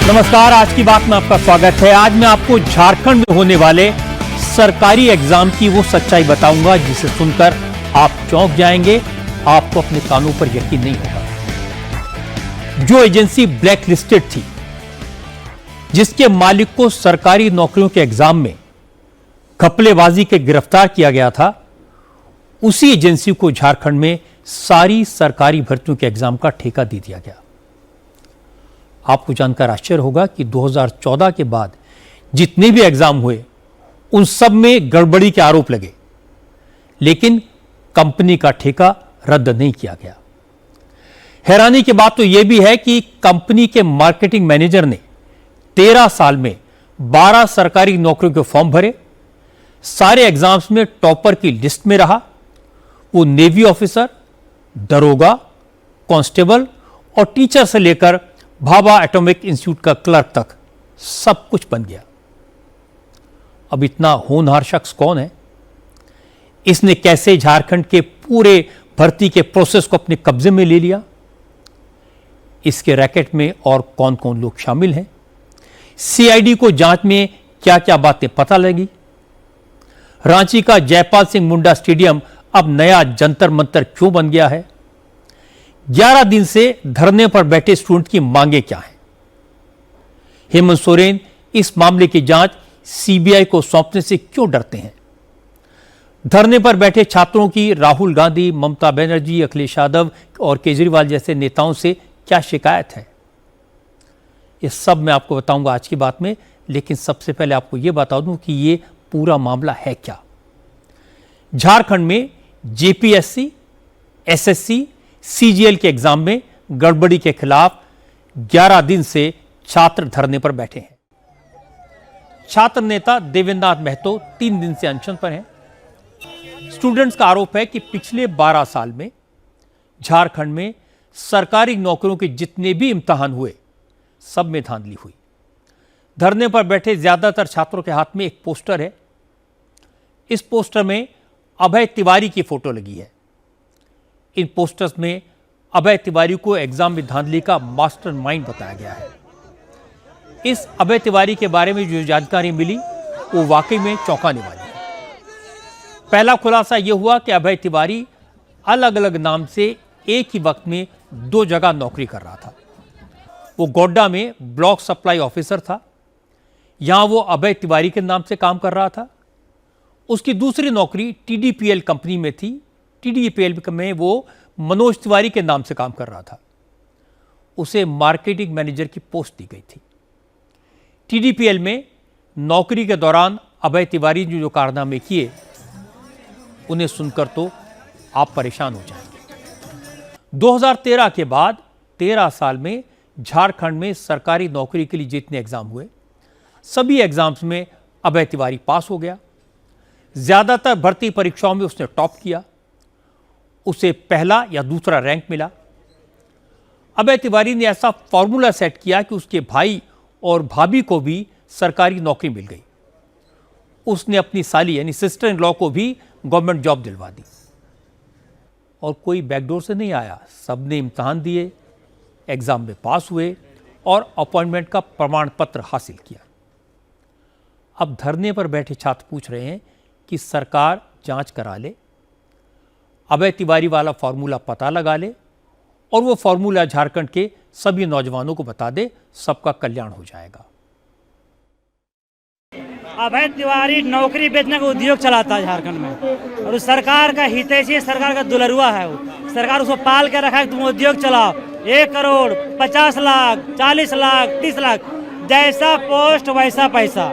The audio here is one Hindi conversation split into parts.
नमस्कार, आज की बात में आपका स्वागत है। आज मैं आपको झारखंड में होने वाले सरकारी एग्जाम की वो सच्चाई बताऊंगा जिसे सुनकर आप चौंक जाएंगे, आपको अपने कानों पर यकीन नहीं होगा। जो एजेंसी ब्लैक लिस्टेड थी, जिसके मालिक को सरकारी नौकरियों के एग्जाम में घपलेबाजी के गिरफ्तार किया गया था, उसी एजेंसी को झारखंड में सारी सरकारी भर्तियों के एग्जाम का ठेका दे दिया गया। आपको जानकर आश्चर्य होगा कि 2014 के बाद जितने भी एग्जाम हुए उन सब में गड़बड़ी के आरोप लगे, लेकिन कंपनी का ठेका रद्द नहीं किया गया। हैरानी की बात तो यह भी है कि कंपनी के मार्केटिंग मैनेजर ने 13 साल में 12 सरकारी नौकरियों के फॉर्म भरे, सारे एग्जाम्स में टॉपर की लिस्ट में रहा। वो नेवी ऑफिसर, दरोगा, कांस्टेबल और टीचर से लेकर भाभा एटॉमिक इंस्टीट्यूट का क्लर्क तक सब कुछ बन गया। अब इतना होनहार शख्स कौन है? इसने कैसे झारखंड के पूरे भर्ती के प्रोसेस को अपने कब्जे में ले लिया? इसके रैकेट में और कौन कौन लोग शामिल हैं? सीआईडी को जांच में क्या क्या बातें पता लगी? रांची का जयपाल सिंह मुंडा स्टेडियम अब नया जंतर मंतर क्यों बन गया है? 11 दिन से धरने पर बैठे स्टूडेंट की मांगे क्या हैं? हेमंत सोरेन इस मामले की जांच सीबीआई को सौंपने से क्यों डरते हैं? धरने पर बैठे छात्रों की राहुल गांधी, ममता बनर्जी, अखिलेश यादव और केजरीवाल जैसे नेताओं से क्या शिकायत है? ये सब मैं आपको बताऊंगा आज की बात में, लेकिन सबसे पहले आपको यह बता दूं कि यह पूरा मामला है क्या। झारखंड में जेपीएससी, एसएससी, सीजीएल के एग्जाम में गड़बड़ी के खिलाफ 11 दिन से छात्र धरने पर बैठे हैं। छात्र नेता देवेंद्र महतो 3 दिन से अनशन पर हैं। स्टूडेंट्स का आरोप है कि पिछले 12 साल में झारखंड में सरकारी नौकरियों के जितने भी इम्तिहान हुए, सब में धांधली हुई। धरने पर बैठे ज्यादातर छात्रों के हाथ में एक पोस्टर है। इस पोस्टर में अभय तिवारी की फोटो लगी है। इन पोस्टर्स में अभय तिवारी को एग्जाम में धांधली का मास्टरमाइंड बताया गया है। इस अभय तिवारी के बारे में जो जानकारी मिली वो वाकई में चौंकाने वाली है। पहला खुलासा यह हुआ कि अभय तिवारी अलग अलग नाम से एक ही वक्त में 2 जगह नौकरी कर रहा था। वो गोड्डा में ब्लॉक सप्लाई ऑफिसर था, यहां वो अभय तिवारी के नाम से काम कर रहा था। उसकी दूसरी नौकरी टीडीपीएल कंपनी में थी। टीडीपीएल में वो मनोज तिवारी के नाम से काम कर रहा था। उसे मार्केटिंग मैनेजर की पोस्ट दी गई थी। टीडीपीएल में नौकरी के दौरान अभय तिवारी ने जो कारनामे किए, उन्हें सुनकर तो आप परेशान हो जाएंगे। 2013 के बाद 13 साल में झारखंड में सरकारी नौकरी के लिए जितने एग्जाम हुए, सभी एग्जाम्स में अभय तिवारी पास हो गया। ज्यादातर भर्ती परीक्षाओं में उसने टॉप किया। उसे पहला या दूसरा रैंक मिला। अभय तिवारी ने ऐसा फॉर्मूला सेट किया कि उसके भाई और भाभी को भी सरकारी नौकरी मिल गई। उसने अपनी साली यानी सिस्टर इन लॉ को भी गवर्नमेंट जॉब दिलवा दी। और कोई बैकडोर से नहीं आया, सबने इम्तिहान दिए, एग्जाम में पास हुए और अपॉइंटमेंट का प्रमाण पत्र हासिल किया। अब धरने पर बैठे छात्र पूछ रहे हैं कि सरकार जांच करा ले, अभय तिवारी वाला फॉर्मूला पता लगा ले और वो फॉर्मूला झारखंड के सभी नौजवानों को बता दे, सबका कल्याण हो जाएगा। अभय तिवारी नौकरी बेचने का उद्योग चलाता है झारखंड में, और सरकार का हितैषी, सरकार का दुलरुआ है। वो सरकार उसको पाल के रखा है, तुम उद्योग चलाओ। 1 करोड़ 50 लाख 40 लाख 30 लाख, जैसा पोस्ट वैसा पैसा।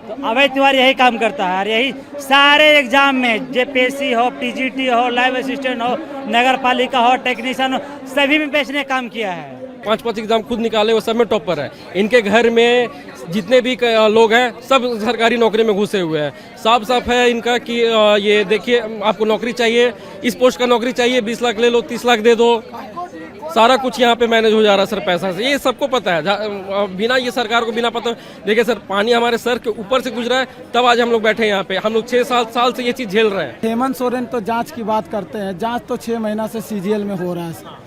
तो अभय तिवारी यही काम करता है, और यही सारे एग्जाम में, जेपीएससी हो, टीजीटी हो, लाइव असिस्टेंट हो, नगर पालिका हो, टेक्नीशियन हो, सभी में बेचने काम किया है। 5 एग्जाम खुद निकाले, वो सब में टॉपर है। इनके घर में जितने भी लोग हैं सब सरकारी नौकरी में घुसे हुए हैं। साफ साफ है इनका कि ये देखिए, आपको नौकरी चाहिए, इस पोस्ट का नौकरी चाहिए, 20 लाख ले लो, 30 लाख दे दो, सारा कुछ यहाँ पे मैनेज हो जा रहा है सर पैसा से। ये सबको पता है, बिना ये सरकार को बिना पता। देखिए सर, पानी हमारे सर के ऊपर से गुजरा है, तब आज हम लोग बैठे हैं यहाँ पे। हम लोग 6 साल से ये चीज झेल रहे हैं। हेमंत सोरेन तो जांच की बात करते हैं, जांच तो 6 महीना से सीजीएल में हो रहा है।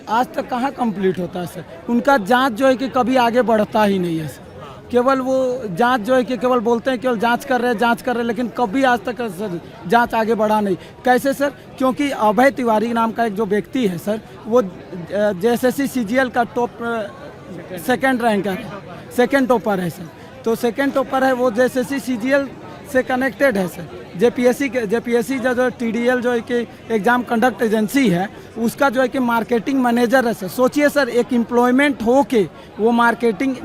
आज तक कहाँ कंप्लीट होता है सर। उनका जांच जो है कि कभी आगे बढ़ता ही नहीं है सर। केवल वो जांच जो है कि केवल बोलते हैं केवल जांच कर रहे हैं, लेकिन कभी आज तक सर जांच आगे बढ़ा नहीं। कैसे सर? क्योंकि अभय तिवारी नाम का एक जो व्यक्ति है सर, वो JSSC CGL का टॉप सेकंड रैंक है, सेकंड टॉपर है सर। तो सेकंड टॉपर है वो JSSC CGL से कनेक्टेड है सर। JPSC जो TDL जो है कि एग्ज़ाम कंडक्ट एजेंसी है, उसका जो है कि मार्केटिंग मैनेजर है सर। सोचिए सर, एक एम्प्लॉयमेंट हो के वो मार्केटिंग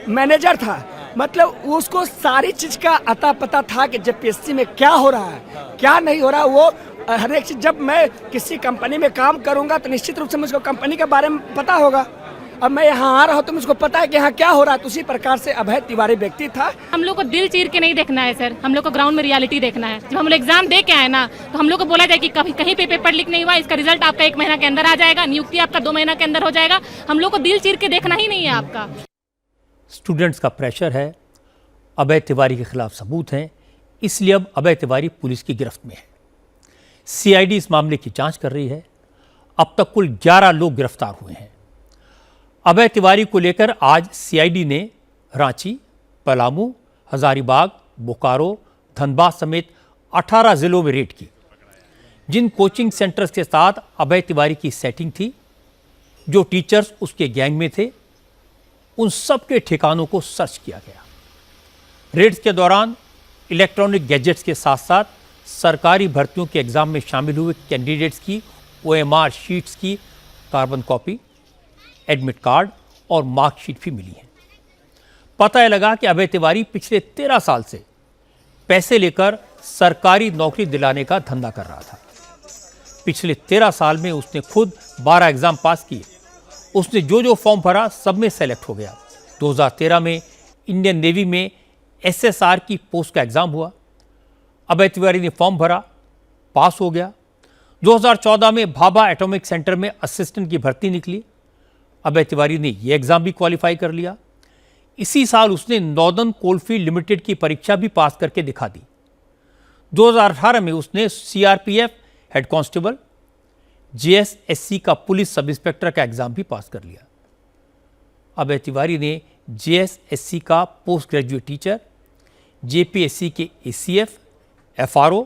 मैनेजर था, मतलब उसको सारी चीज़ का अता पता था कि JPSC में क्या हो रहा है, क्या नहीं हो रहा है। वो हर एक चीज़, जब मैं किसी कंपनी में काम करूंगा तो निश्चित रूप से मुझको कंपनी के बारे में पता होगा। अब मैं यहाँ आ रहा हूँ तो मुझको पता है कि यहाँ क्या हो रहा है। तो उसी प्रकार से अभय तिवारी व्यक्ति था। हम लोग को दिल चीर के नहीं देखना है सर, हम लोग को ग्राउंड में रियलिटी देखना है। जब हम लोग एग्जाम दे के आए ना, तो हम लोग को बोला जाए कि कहीं पे पेपर लीक नहीं हुआ, इसका रिजल्ट आपका 1 महीना के अंदर आ जाएगा, नियुक्ति आपका 2 महीना के अंदर हो जाएगा। हम लोग को दिल चीर के देखना ही नहीं है आपका। स्टूडेंट्स का प्रेशर है, अभय तिवारी के खिलाफ सबूत हैं, इसलिए अब अभय तिवारी पुलिस की गिरफ्त में है। CID इस मामले की जांच कर रही है। अब तक कुल 11 लोग गिरफ्तार हुए हैं। अभय तिवारी को लेकर आज CID ने रांची, पलामू, हजारीबाग, बोकारो, धनबाद समेत 18 जिलों में रेड की। जिन कोचिंग सेंटर्स के साथ अभय तिवारी की सेटिंग थी, जो टीचर्स उसके गैंग में थे, उन सब के ठिकानों को सर्च किया गया। रेड्स के दौरान इलेक्ट्रॉनिक गैजेट्स के साथ साथ सरकारी भर्तियों के एग्जाम में शामिल हुए कैंडिडेट्स की OMR शीट्स की कार्बन कॉपी, एडमिट कार्ड और मार्कशीट भी मिली है। पता लगा कि अभय तिवारी पिछले 13 साल से पैसे लेकर सरकारी नौकरी दिलाने का धंधा कर रहा था। पिछले 13 साल में उसने खुद 12 एग्जाम पास किए। उसने जो फॉर्म भरा सब में सेलेक्ट हो गया। 2013 में इंडियन नेवी में SSR की पोस्ट का एग्जाम हुआ। अभय तिवारी ने फॉर्म भरा, पास हो गया। 2014 में भाभा एटॉमिक सेंटर में असिस्टेंट की भर्ती निकली। अभय तिवारी ने यह एग्जाम भी क्वालिफाई कर लिया। इसी साल उसने नॉर्दर्न कोलफील्ड लिमिटेड की परीक्षा भी पास करके दिखा दी। 2018 में उसने CRPF हेड कांस्टेबल, JSSC का पुलिस सब इंस्पेक्टर का एग्जाम भी पास कर लिया। अभय तिवारी ने JSSC का पोस्ट ग्रेजुएट टीचर, JPSC के ACF, FRO,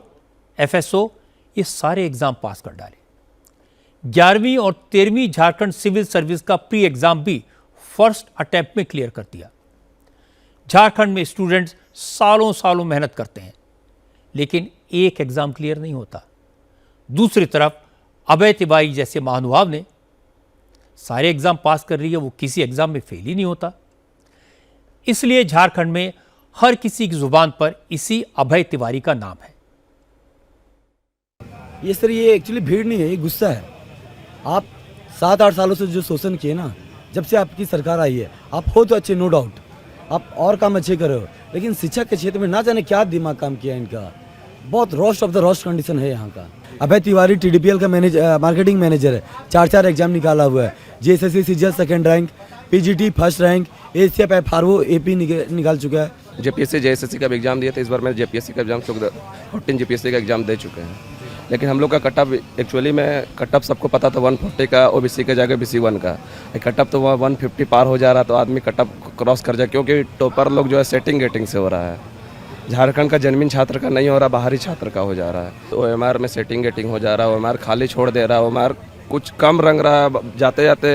FSO ये सारे एग्जाम पास कर डाले। 11वीं और 13वीं झारखंड सिविल सर्विस का प्री एग्जाम भी फर्स्ट अटेम्प्ट में क्लियर कर दिया। झारखंड में स्टूडेंट्स सालों सालों मेहनत करते हैं, लेकिन एक एग्जाम क्लियर नहीं होता। दूसरी तरफ अभय तिवारी जैसे महानुभाव ने सारे एग्जाम पास कर रही है, वो किसी एग्जाम में फेल ही नहीं होता। इसलिए झारखंड में हर किसी की जुबान पर इसी अभय तिवारी का नाम है। ये सर, ये एक्चुअली भीड़ नहीं है, ये गुस्सा है। आप 7-8 सालों से जो शोषण किए ना, जब से आपकी सरकार आई है, आप हो तो अच्छे, नो डाउट, आप और काम अच्छे कर रहे हो, लेकिन शिक्षा के क्षेत्र में ना जाने क्या दिमाग काम किया इनका। बहुत roast of the roast condition है यहाँ का। अभय तिवारी TDPL का मार्केटिंग मैनेजर है। 4 एग्जाम निकाला हुआ है। JSSC CGL second rank, PGT first rank, ACF FRO AP निकाल चुका है। JPSC JSSC का भी एग्जाम दिया था। इस बार मैं JPSC का एग्जाम 14 JPSC का एग्जाम दे चुके हैं। लेकिन हम लोग का कटअप एक्चुअली में कटअप सबको पता था 140 का, OBC के जगह BC1 का। कटअप तो वहाँ 150 पार हो जा रहा, तो आदमी कटअप क्रॉस कर जाए, क्योंकि टॉपर लोग जो है सेटिंग गेटिंग से हो रहा है। झारखंड का जन्मीन छात्र का नहीं हो रहा, बाहरी छात्र का हो जा रहा है। तो OMR में सेटिंग गेटिंग हो जा रहा है, OMR खाली छोड़ दे रहा है, OMR कुछ कम रंग रहा है। जाते जाते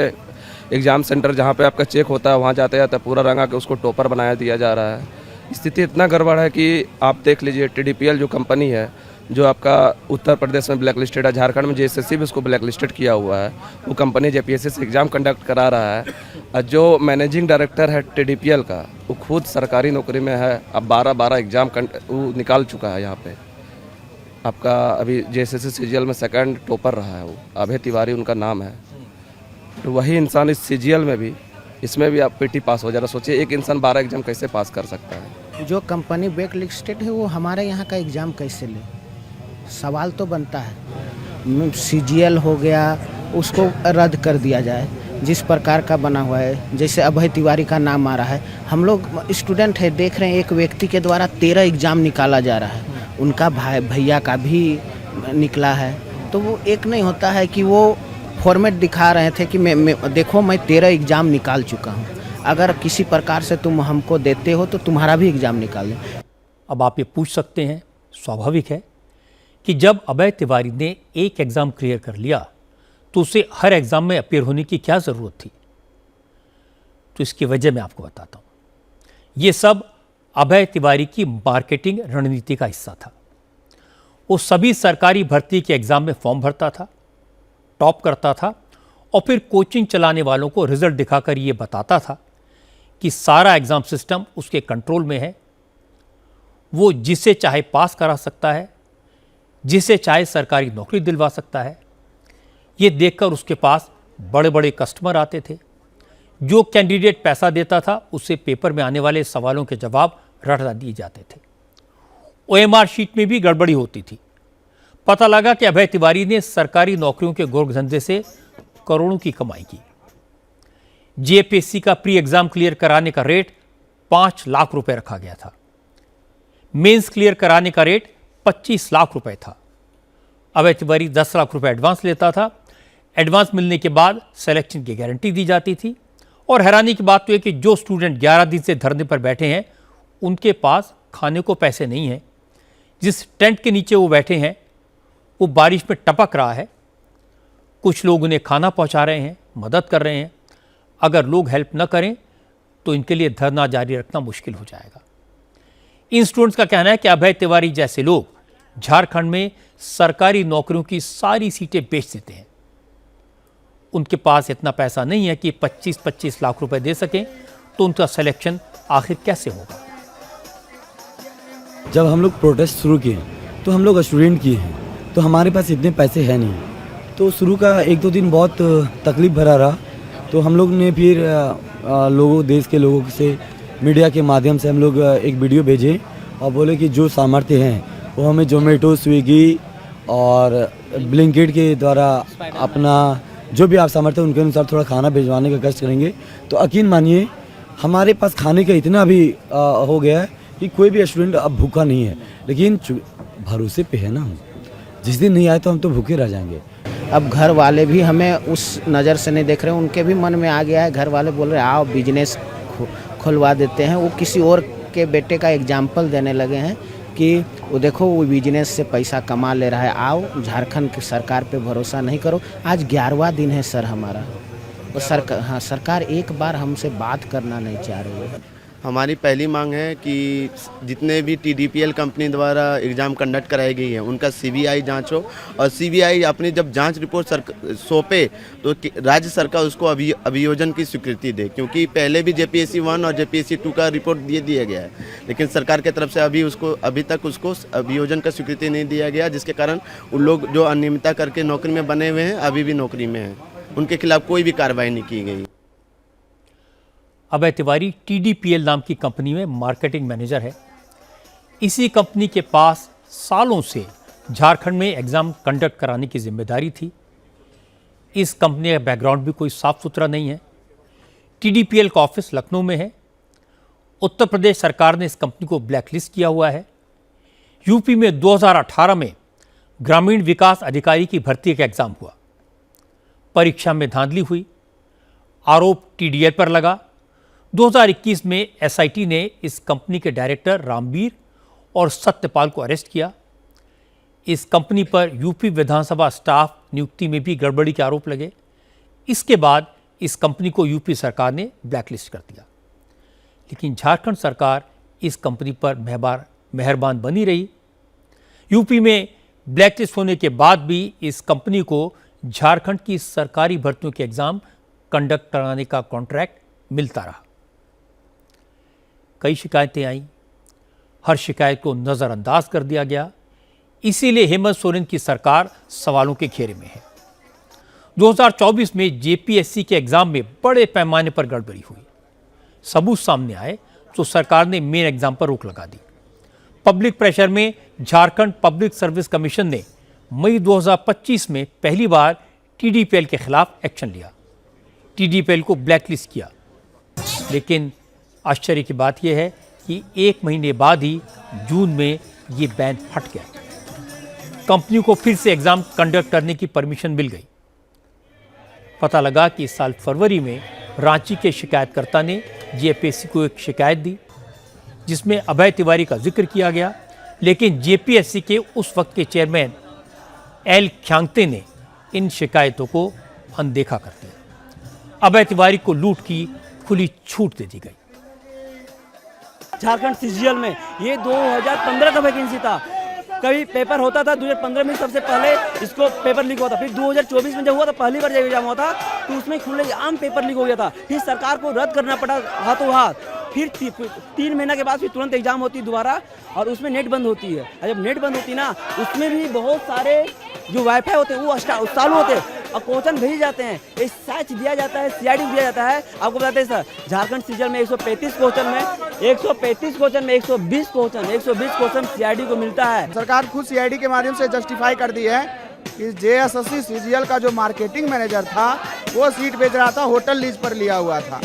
एग्ज़ाम सेंटर जहाँ पे आपका चेक होता है, वहाँ जाते जाते पूरा रंगा के उसको टॉपर बनाया दिया जा रहा है। स्थिति इतना गड़बड़ है कि आप देख लीजिए, TDPL जो कंपनी है, जो आपका उत्तर प्रदेश में ब्लैक लिस्टेड है, झारखंड में JSSC भी उसको ब्लैक लिस्टेड किया हुआ है। वो कंपनी JPSC से एग्ज़ाम कंडक्ट करा रहा है। और जो मैनेजिंग डायरेक्टर है TDPL का, वो खुद सरकारी नौकरी में है। अब 12 एग्ज़ाम वो निकाल चुका है। यहाँ पे आपका अभी JSSC CGL में सेकंड टॉपर रहा है, वो अभय तिवारी उनका नाम है। तो वही इंसान इस CGL में भी, इसमें भी आप PT पास हो जा रहा। सोचिए एक इंसान 12 एग्ज़ाम कैसे पास कर सकता है। जो कंपनी ब्लैक लिस्टेड है वो हमारे यहाँ का एग्ज़ाम कैसे ले, सवाल तो बनता है। CGL हो गया, उसको रद्द कर दिया जाए। जिस प्रकार का बना हुआ है, जैसे अभय तिवारी का नाम आ रहा है, हम लोग स्टूडेंट है, देख रहे हैं एक व्यक्ति के द्वारा 13 एग्ज़ाम निकाला जा रहा है। उनका भैया का भी निकला है, तो वो एक नहीं होता है कि वो फॉर्मेट दिखा रहे थे कि देखो मैं 13 एग्ज़ाम निकाल चुका हूँ, अगर किसी प्रकार से तुम हमको देते हो तो तुम्हारा भी एग्ज़ाम निकाल दें। अब आप ये पूछ सकते हैं, स्वाभाविक है कि जब अभय तिवारी ने एक एग्ज़ाम क्लियर कर लिया तो उसे हर एग्ज़ाम में अपीयर होने की क्या ज़रूरत थी। तो इसकी वजह मैं आपको बताता हूँ। ये सब अभय तिवारी की मार्केटिंग रणनीति का हिस्सा था। वो सभी सरकारी भर्ती के एग्ज़ाम में फॉर्म भरता था, टॉप करता था और फिर कोचिंग चलाने वालों को रिजल्ट दिखाकर ये बताता था कि सारा एग्ज़ाम सिस्टम उसके कंट्रोल में है, वो जिसे चाहे पास करा सकता है, जिसे चाहे सरकारी नौकरी दिलवा सकता है। ये देखकर उसके पास बड़े बड़े कस्टमर आते थे। जो कैंडिडेट पैसा देता था उससे पेपर में आने वाले सवालों के जवाब रटा दिए जाते थे। OMR शीट में भी गड़बड़ी होती थी। पता लगा कि अभय तिवारी ने सरकारी नौकरियों के गोरखधंधे से करोड़ों की कमाई की। JPSC का प्री एग्जाम क्लियर कराने का रेट 5 लाख रुपए रखा गया था। मेंस क्लियर कराने का रेट 25 लाख रुपए था। अभय तिवारी 10 लाख रुपए एडवांस लेता था। एडवांस मिलने के बाद सिलेक्शन की गारंटी दी जाती थी। और हैरानी की बात तो यह कि जो स्टूडेंट 11 दिन से धरने पर बैठे हैं उनके पास खाने को पैसे नहीं हैं। जिस टेंट के नीचे वो बैठे हैं वो बारिश में टपक रहा है। कुछ लोग उन्हें खाना पहुंचा रहे हैं, मदद कर रहे हैं। अगर लोग हेल्प न करें तो इनके लिए धरना जारी रखना मुश्किल हो जाएगा। इन स्टूडेंट्स का कहना है कि अभय तिवारी जैसे लोग झारखंड में सरकारी नौकरियों की सारी सीटें बेच देते हैं। उनके पास इतना पैसा नहीं है कि 25-25 लाख रुपए दे सकें, तो उनका सिलेक्शन आखिर कैसे होगा। जब हम लोग प्रोटेस्ट शुरू किए तो हम लोग स्टूडेंट किए हैं, तो हमारे पास इतने पैसे हैं नहीं। तो शुरू का 1-2 दिन बहुत तकलीफ भरा रहा। तो हम लोग ने फिर लोगों, देश के लोगों से, मीडिया के माध्यम से हम लोग एक वीडियो भेजे और बोले कि जो सामर्थ्य हैं वो हमें जोमेटो, स्विगी और ब्लिंकिट के द्वारा अपना जो भी आप सामर्थ्य उनके अनुसार थोड़ा खाना भिजवाने का कष्ट करेंगे। तो यकीन मानिए हमारे पास खाने का इतना भी हो गया है कि कोई भी स्टूडेंट अब भूखा नहीं है। लेकिन भरोसे पे है ना, जिस दिन नहीं आए तो हम तो भूखे रह जाएंगे। अब घर वाले भी हमें उस नज़र से नहीं देख रहे, उनके भी मन में आ गया है। घर वाले बोल रहे हैं आओ बिजनेस खुलवा देते हैं। वो किसी और के बेटे का एग्जाम्पल देने लगे हैं कि वो देखो वो बिजनेस से पैसा कमा ले रहा है, आओ झारखंड की सरकार पे भरोसा नहीं करो। आज 11वां दिन है सर हमारा, और सरकार एक बार हमसे बात करना नहीं चाह रही है। हमारी पहली मांग है कि जितने भी TDPL कंपनी द्वारा एग्ज़ाम कंडक्ट कराई गई है उनका CBI जांच हो, और CBI अपनी जब जांच रिपोर्ट सौंपे तो राज्य सरकार उसको अभियोजन की स्वीकृति दे, क्योंकि पहले भी JPSC 1 और JPSC 2 का रिपोर्ट दिया गया है, लेकिन सरकार की तरफ से अभी तक उसको अभियोजन का स्वीकृति नहीं दिया गया, जिसके कारण उन लोग जो अनियमितता करके नौकरी में बने हुए हैं अभी भी नौकरी में हैं, उनके खिलाफ कोई भी कार्रवाई नहीं की गई। अभय तिवारी TDPL नाम की कंपनी में मार्केटिंग मैनेजर है। इसी कंपनी के पास सालों से झारखंड में एग्ज़ाम कंडक्ट कराने की जिम्मेदारी थी। इस कंपनी का बैकग्राउंड भी कोई साफ सुथरा नहीं है। TDPL का ऑफिस लखनऊ में है। उत्तर प्रदेश सरकार ने इस कंपनी को ब्लैकलिस्ट किया हुआ है। यूपी में 2018 में ग्रामीण विकास अधिकारी की भर्ती का एग्ज़ाम हुआ। परीक्षा में धांधली हुई, आरोप TDL पर लगा। 2021 में SIT ने इस कंपनी के डायरेक्टर रामवीर और सत्यपाल को अरेस्ट किया। इस कंपनी पर यूपी विधानसभा स्टाफ नियुक्ति में भी गड़बड़ी के आरोप लगे। इसके बाद इस कंपनी को यूपी सरकार ने ब्लैकलिस्ट कर दिया। लेकिन झारखंड सरकार इस कंपनी पर मेहरबान बनी रही। यूपी में ब्लैकलिस्ट होने के बाद भी इस कंपनी को झारखंड की सरकारी भर्तियों के एग्ज़ाम कंडक्ट कराने का कॉन्ट्रैक्ट मिलता रहा। कई शिकायतें आईं, हर शिकायत को नज़रअंदाज कर दिया गया। इसीलिए हेमंत सोरेन की सरकार सवालों के घेरे में है। 2024 में JPSC के एग्ज़ाम में बड़े पैमाने पर गड़बड़ी हुई। सबूत सामने आए तो सरकार ने मेन एग्ज़ाम पर रोक लगा दी। पब्लिक प्रेशर में झारखंड पब्लिक सर्विस कमीशन ने मई 2025 में पहली बार TDPL के खिलाफ एक्शन लिया, TDPL को ब्लैकलिस्ट किया। लेकिन आश्चर्य की बात यह है कि 1 महीने बाद ही जून में ये बैन हट गया। कंपनी को फिर से एग्ज़ाम कंडक्ट करने की परमिशन मिल गई। पता लगा कि इस साल फरवरी में रांची के शिकायतकर्ता ने जेपीएससी को एक शिकायत दी जिसमें अभय तिवारी का जिक्र किया गया, लेकिन जेपीएससी के उस वक्त के चेयरमैन एल ख्यांगते ने इन शिकायतों को अनदेखा कर दिया। अभय तिवारी को लूट की खुली छूट दे दी गई। झारखंड सीजीएल में ये 2015 का वैकेंसी था, कभी पेपर होता था 2015 में सबसे पहले इसको पेपर लीक हुआ था, फिर 2024 में जब हुआ था पहली बार जब एग्जाम हुआ था तो उसमें खुलेआम पेपर लीक हो गया था, फिर सरकार को रद्द करना पड़ा हाथों हाथ, फिर 3 महीना के बाद फिर तुरंत एग्जाम होती दोबारा और उसमें नेट बंद होती है। और जब नेट बंद होती ना उसमें भी बहुत सारे जो वाईफाई होते हैं वो चालू होते हैं और क्वेश्चन भेजे जाते हैं, एक सच दिया जाता है, सीआईडी दिया जाता है। आपको बताते हैं सर, झारखंड सीजीएल में 135 क्वेश्चन में 120 क्वेश्चन सीआईडी को मिलता है। सरकार खुद सीआईडी के माध्यम से जस्टिफाई कर दी है कि जेएसएससी सीजीएल का जो मार्केटिंग मैनेजर था वो सीट बेच रहा था, होटल लीज पर लिया हुआ था।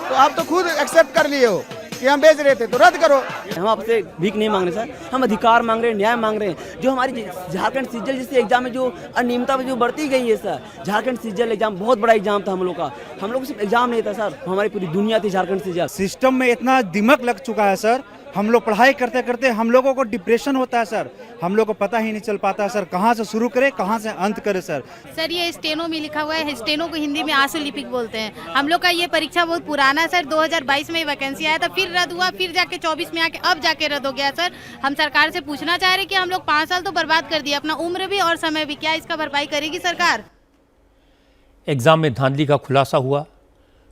तो आप तो खुद एक्सेप्ट कर लिए हो कि हम बेच रहे थे, तो रद्द करो। हम आपसे भीख नहीं मांग रहे सर, हम अधिकार मांग रहे हैं, न्याय मांग रहे हैं। जो हमारी झारखंड सीजीएल जैसे एग्जाम में जो अनियमितता जो बढ़ती गई है सर, झारखंड सीजीएल एग्जाम बहुत बड़ा एग्जाम था हम लोग का, हम लोग सिर्फ एग्जाम नहीं था सर, हमारी पूरी दुनिया थी झारखंड सीजीएल। सिस्टम में इतना दिमाग लग चुका है सर, हम लोग पढ़ाई करते करते हम लोगों को डिप्रेशन होता है सर, हम लोग को पता ही नहीं चल पाता है सर कहाँ से शुरू करे कहाँ से अंत करे सर। सर ये स्टेनो में लिखा हुआ है, स्टेनो को हिंदी में आंसू लिपिक बोलते हैं। हम लोग का ये परीक्षा बहुत पुराना है सर, 2022 में वैकेंसी आया था, फिर रद्द हुआ, फिर जाके 24 में आके अब जाके रद्द हो गया सर। हम सरकार से पूछना चाह रहे कि हम लोग 5 साल तो बर्बाद कर दिए, अपना उम्र भी और समय भी, क्या इसका भरपाई करेगी सरकार? एग्जाम में धांधली का खुलासा हुआ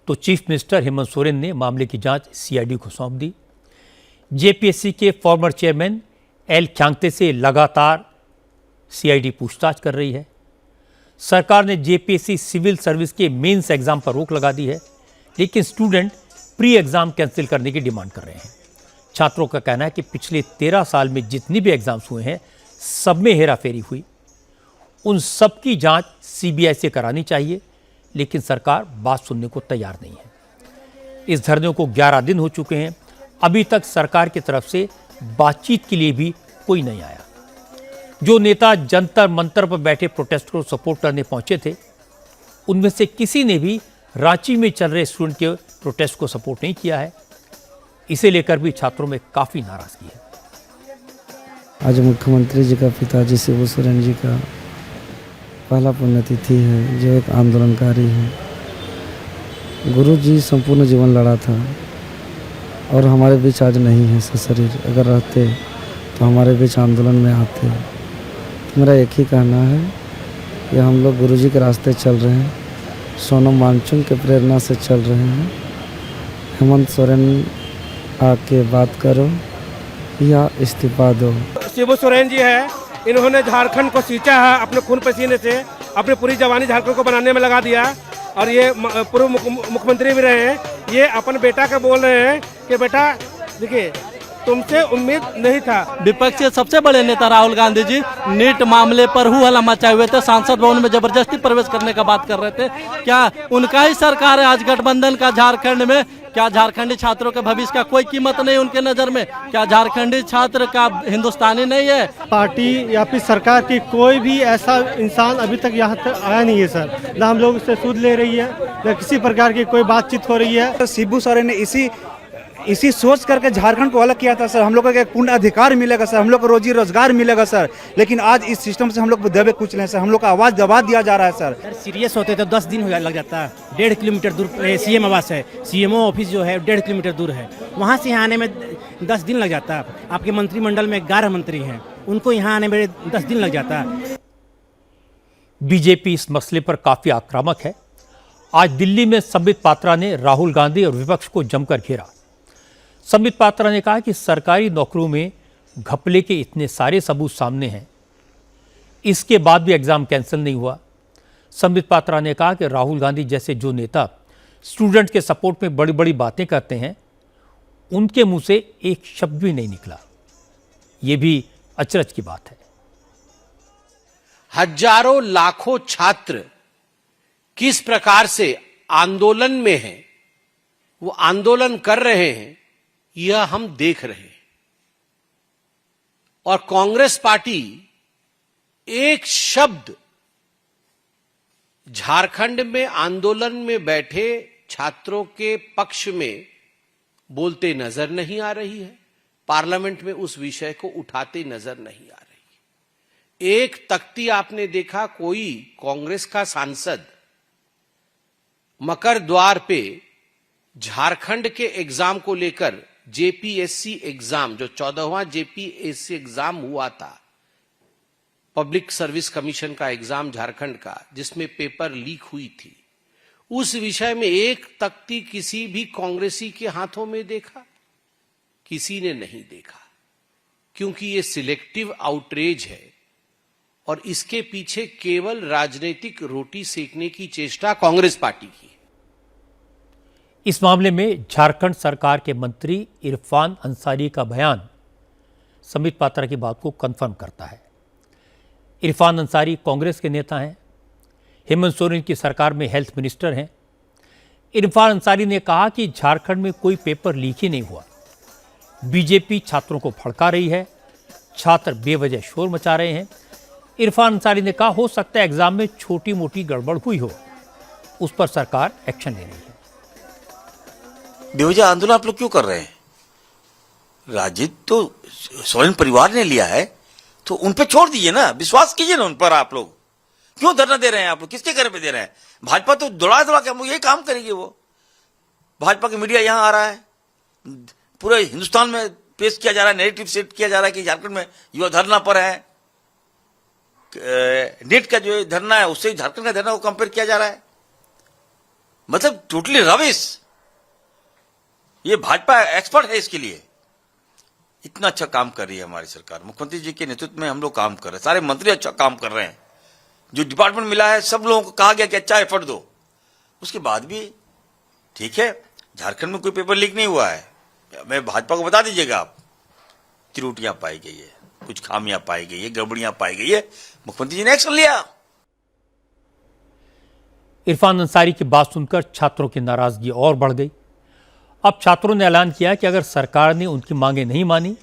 तो चीफ मिनिस्टर हेमंत सोरेन ने मामले की जांच सीआईडी को सौंप दी। जेपीएससी के फॉर्मर चेयरमैन एल ख्यांगते से लगातार सीआईडी पूछताछ कर रही है। सरकार ने जेपीएससी सिविल सर्विस के मेंस एग्जाम पर रोक लगा दी है, लेकिन स्टूडेंट प्री एग्जाम कैंसिल करने की डिमांड कर रहे हैं। छात्रों का कहना है कि पिछले 13 साल में जितनी भी एग्जाम्स हुए हैं सब में हेराफेरी हुई, उन सब की जांच सीबीआई से करानी चाहिए, लेकिन सरकार बात सुनने को तैयार नहीं है। इस धरने को 11 दिन हो चुके हैं, अभी तक सरकार की तरफ से बातचीत के लिए भी कोई नहीं आया। जो नेता जंतर मंतर पर बैठे प्रोटेस्ट को सपोर्ट करने पहुंचे थे, उनमें से किसी ने भी रांची में चल रहे स्टूडेंट के प्रोटेस्ट को सपोर्ट नहीं किया है। इसे लेकर भी छात्रों में काफी नाराजगी है। आज मुख्यमंत्री जी का पिताजी शिबू सोरेन जी का पहला पुण्यतिथि है, जो एक आंदोलनकारी है। गुरु जी संपूर्ण जीवन लड़ा था और हमारे बीच आज नहीं है सशरीर, अगर रहते तो हमारे बीच आंदोलन में आते। मेरा एक ही कहना है कि हम लोग गुरुजी के रास्ते चल रहे हैं, सोनम वांगचुक के प्रेरणा से चल रहे हैं। हेमंत सोरेन आके बात करो या इस्तीफा दो। शिबू सोरेन जी है, इन्होंने झारखंड को सींचा है अपने खून पसीने से, अपनी पूरी जवानी झारखंड को बनाने में लगा दिया और ये पूर्व मुख्यमंत्री भी रहे हैं। ये अपन बेटा का बोल रहे हैं कि बेटा देखिए तुमसे उम्मीद नहीं था। विपक्ष के सबसे बड़े नेता राहुल गांधी जी नीट मामले पर हल्ला मचाए हुए थे, सांसद भवन में जबरदस्ती प्रवेश करने का बात कर रहे थे। क्या उनका ही सरकार है आज गठबंधन का झारखंड में? क्या झारखंडी छात्रों के भविष्य का कोई कीमत नहीं उनके नज़र में? क्या झारखंडी छात्र का हिंदुस्तानी नहीं है? पार्टी या फिर सरकार की कोई भी ऐसा इंसान अभी तक यहाँ तक आया नहीं है सर, ना हम लोग उससे सूद ले रही है, ना किसी प्रकार की कोई बातचीत हो रही है। शिबू सोरेन ने इसी सोच करके झारखंड को अलग किया था सर, हम लोग को एक पूर्ण अधिकार मिलेगा सर, हम लोग को रोजी रोजगार मिलेगा सर, लेकिन आज इस सिस्टम से हम लोग दबे कुछ नहीं सर, हम लोग का आवाज़ दबा दिया जा रहा है सर। सीरियस होते तो 10 दिन लग जाता है। 1.5 किलोमीटर दूर सीएम आवास है, सीएमओ ऑफिस जो है 1.5 किलोमीटर दूर है, वहाँ से यहाँ आने में 10 दिन लग जाता है। आपके मंत्रिमंडल में 11 मंत्री हैं, उनको यहाँ आने में 10 दिन लग जाता है। बीजेपी इस मसले पर काफी आक्रामक है। आज दिल्ली में संबित पात्रा ने राहुल गांधी और विपक्ष को जमकर घेरा। संबित पात्रा ने कहा कि सरकारी नौकरियों में घपले के इतने सारे सबूत सामने हैं, इसके बाद भी एग्जाम कैंसिल नहीं हुआ। संबित पात्रा ने कहा कि राहुल गांधी जैसे जो नेता स्टूडेंट के सपोर्ट में बड़ी बड़ी बातें करते हैं, उनके मुंह से एक शब्द भी नहीं निकला। यह भी अचरज की बात है। हजारों लाखों छात्र किस प्रकार से आंदोलन में हैं, वो आंदोलन कर रहे हैं, यह हम देख रहे हैं। और कांग्रेस पार्टी एक शब्द झारखंड में आंदोलन में बैठे छात्रों के पक्ष में बोलते नजर नहीं आ रही है, पार्लियामेंट में उस विषय को उठाते नजर नहीं आ रही। एक तख्ती आपने देखा, कोई कांग्रेस का सांसद मकर द्वार पे झारखंड के एग्जाम को लेकर, जेपीएससी एग्जाम, जो 14वां जेपीएससी एग्जाम हुआ था, पब्लिक सर्विस कमीशन का एग्जाम झारखंड का, जिसमें पेपर लीक हुई थी, उस विषय में एक तख्ती किसी भी कांग्रेसी के हाथों में देखा? किसी ने नहीं देखा, क्योंकि ये सिलेक्टिव आउटरीच है और इसके पीछे केवल राजनीतिक रोटी सेकने की चेष्टा कांग्रेस पार्टी की है। इस मामले में झारखंड सरकार के मंत्री इरफान अंसारी का बयान समित पात्रा की बात को कंफर्म करता है। इरफान अंसारी कांग्रेस के नेता हैं, हेमंत सोरेन की सरकार में हेल्थ मिनिस्टर हैं। इरफान अंसारी ने कहा कि झारखंड में कोई पेपर लीक ही नहीं हुआ, बीजेपी छात्रों को भड़का रही है, छात्र बेवजह शोर मचा रहे हैं। इरफान अंसारी ने कहा, हो सकता है एग्जाम में छोटी मोटी गड़बड़ हुई हो, उस पर सरकार एक्शन ले रही है। बेवजह आंदोलन आप लोग क्यों कर रहे हैं? राजद तो सोरेन परिवार ने लिया है, तो उन पे छोड़ दीजिए ना, विश्वास कीजिए ना उन पर। आप लोग क्यों धरना दे रहे हैं? आप लोग किसके घर पे दे रहे हैं? भाजपा तो दौड़ा दौड़ा के हम लोग यही काम करेगी। वो भाजपा की मीडिया यहां आ रहा है, पूरे हिंदुस्तान में पेश किया जा रहा है, नैरेटिव सेट किया जा रहा है कि झारखंड में युवा धरना पर है। नीट का जो धरना है उससे झारखंड का धरना को कंपेयर किया जा रहा है। मतलब टोटली रविश। ये भाजपा एक्सपर्ट है इसके लिए। इतना अच्छा काम कर रही है हमारी सरकार, मुख्यमंत्री जी के नेतृत्व में हम लोग काम कर रहे हैं, सारे मंत्री अच्छा काम कर रहे हैं। जो डिपार्टमेंट मिला है सब लोगों को कहा गया कि अच्छा एफर्ट दो, उसके बाद भी ठीक है। झारखंड में कोई पेपर लीक नहीं हुआ है, मैं भाजपा को बता दीजिएगा आप, त्रुटियां पाई गई है, कुछ खामियां पाई गई है, गड़बड़ियां पाई गई है, मुख्यमंत्री जी ने एक्शन लिया। इरफान अंसारी की बात सुनकर छात्रों की नाराजगी और बढ़ गई। अब छात्रों ने ऐलान किया कि अगर सरकार ने उनकी मांगें नहीं मानी,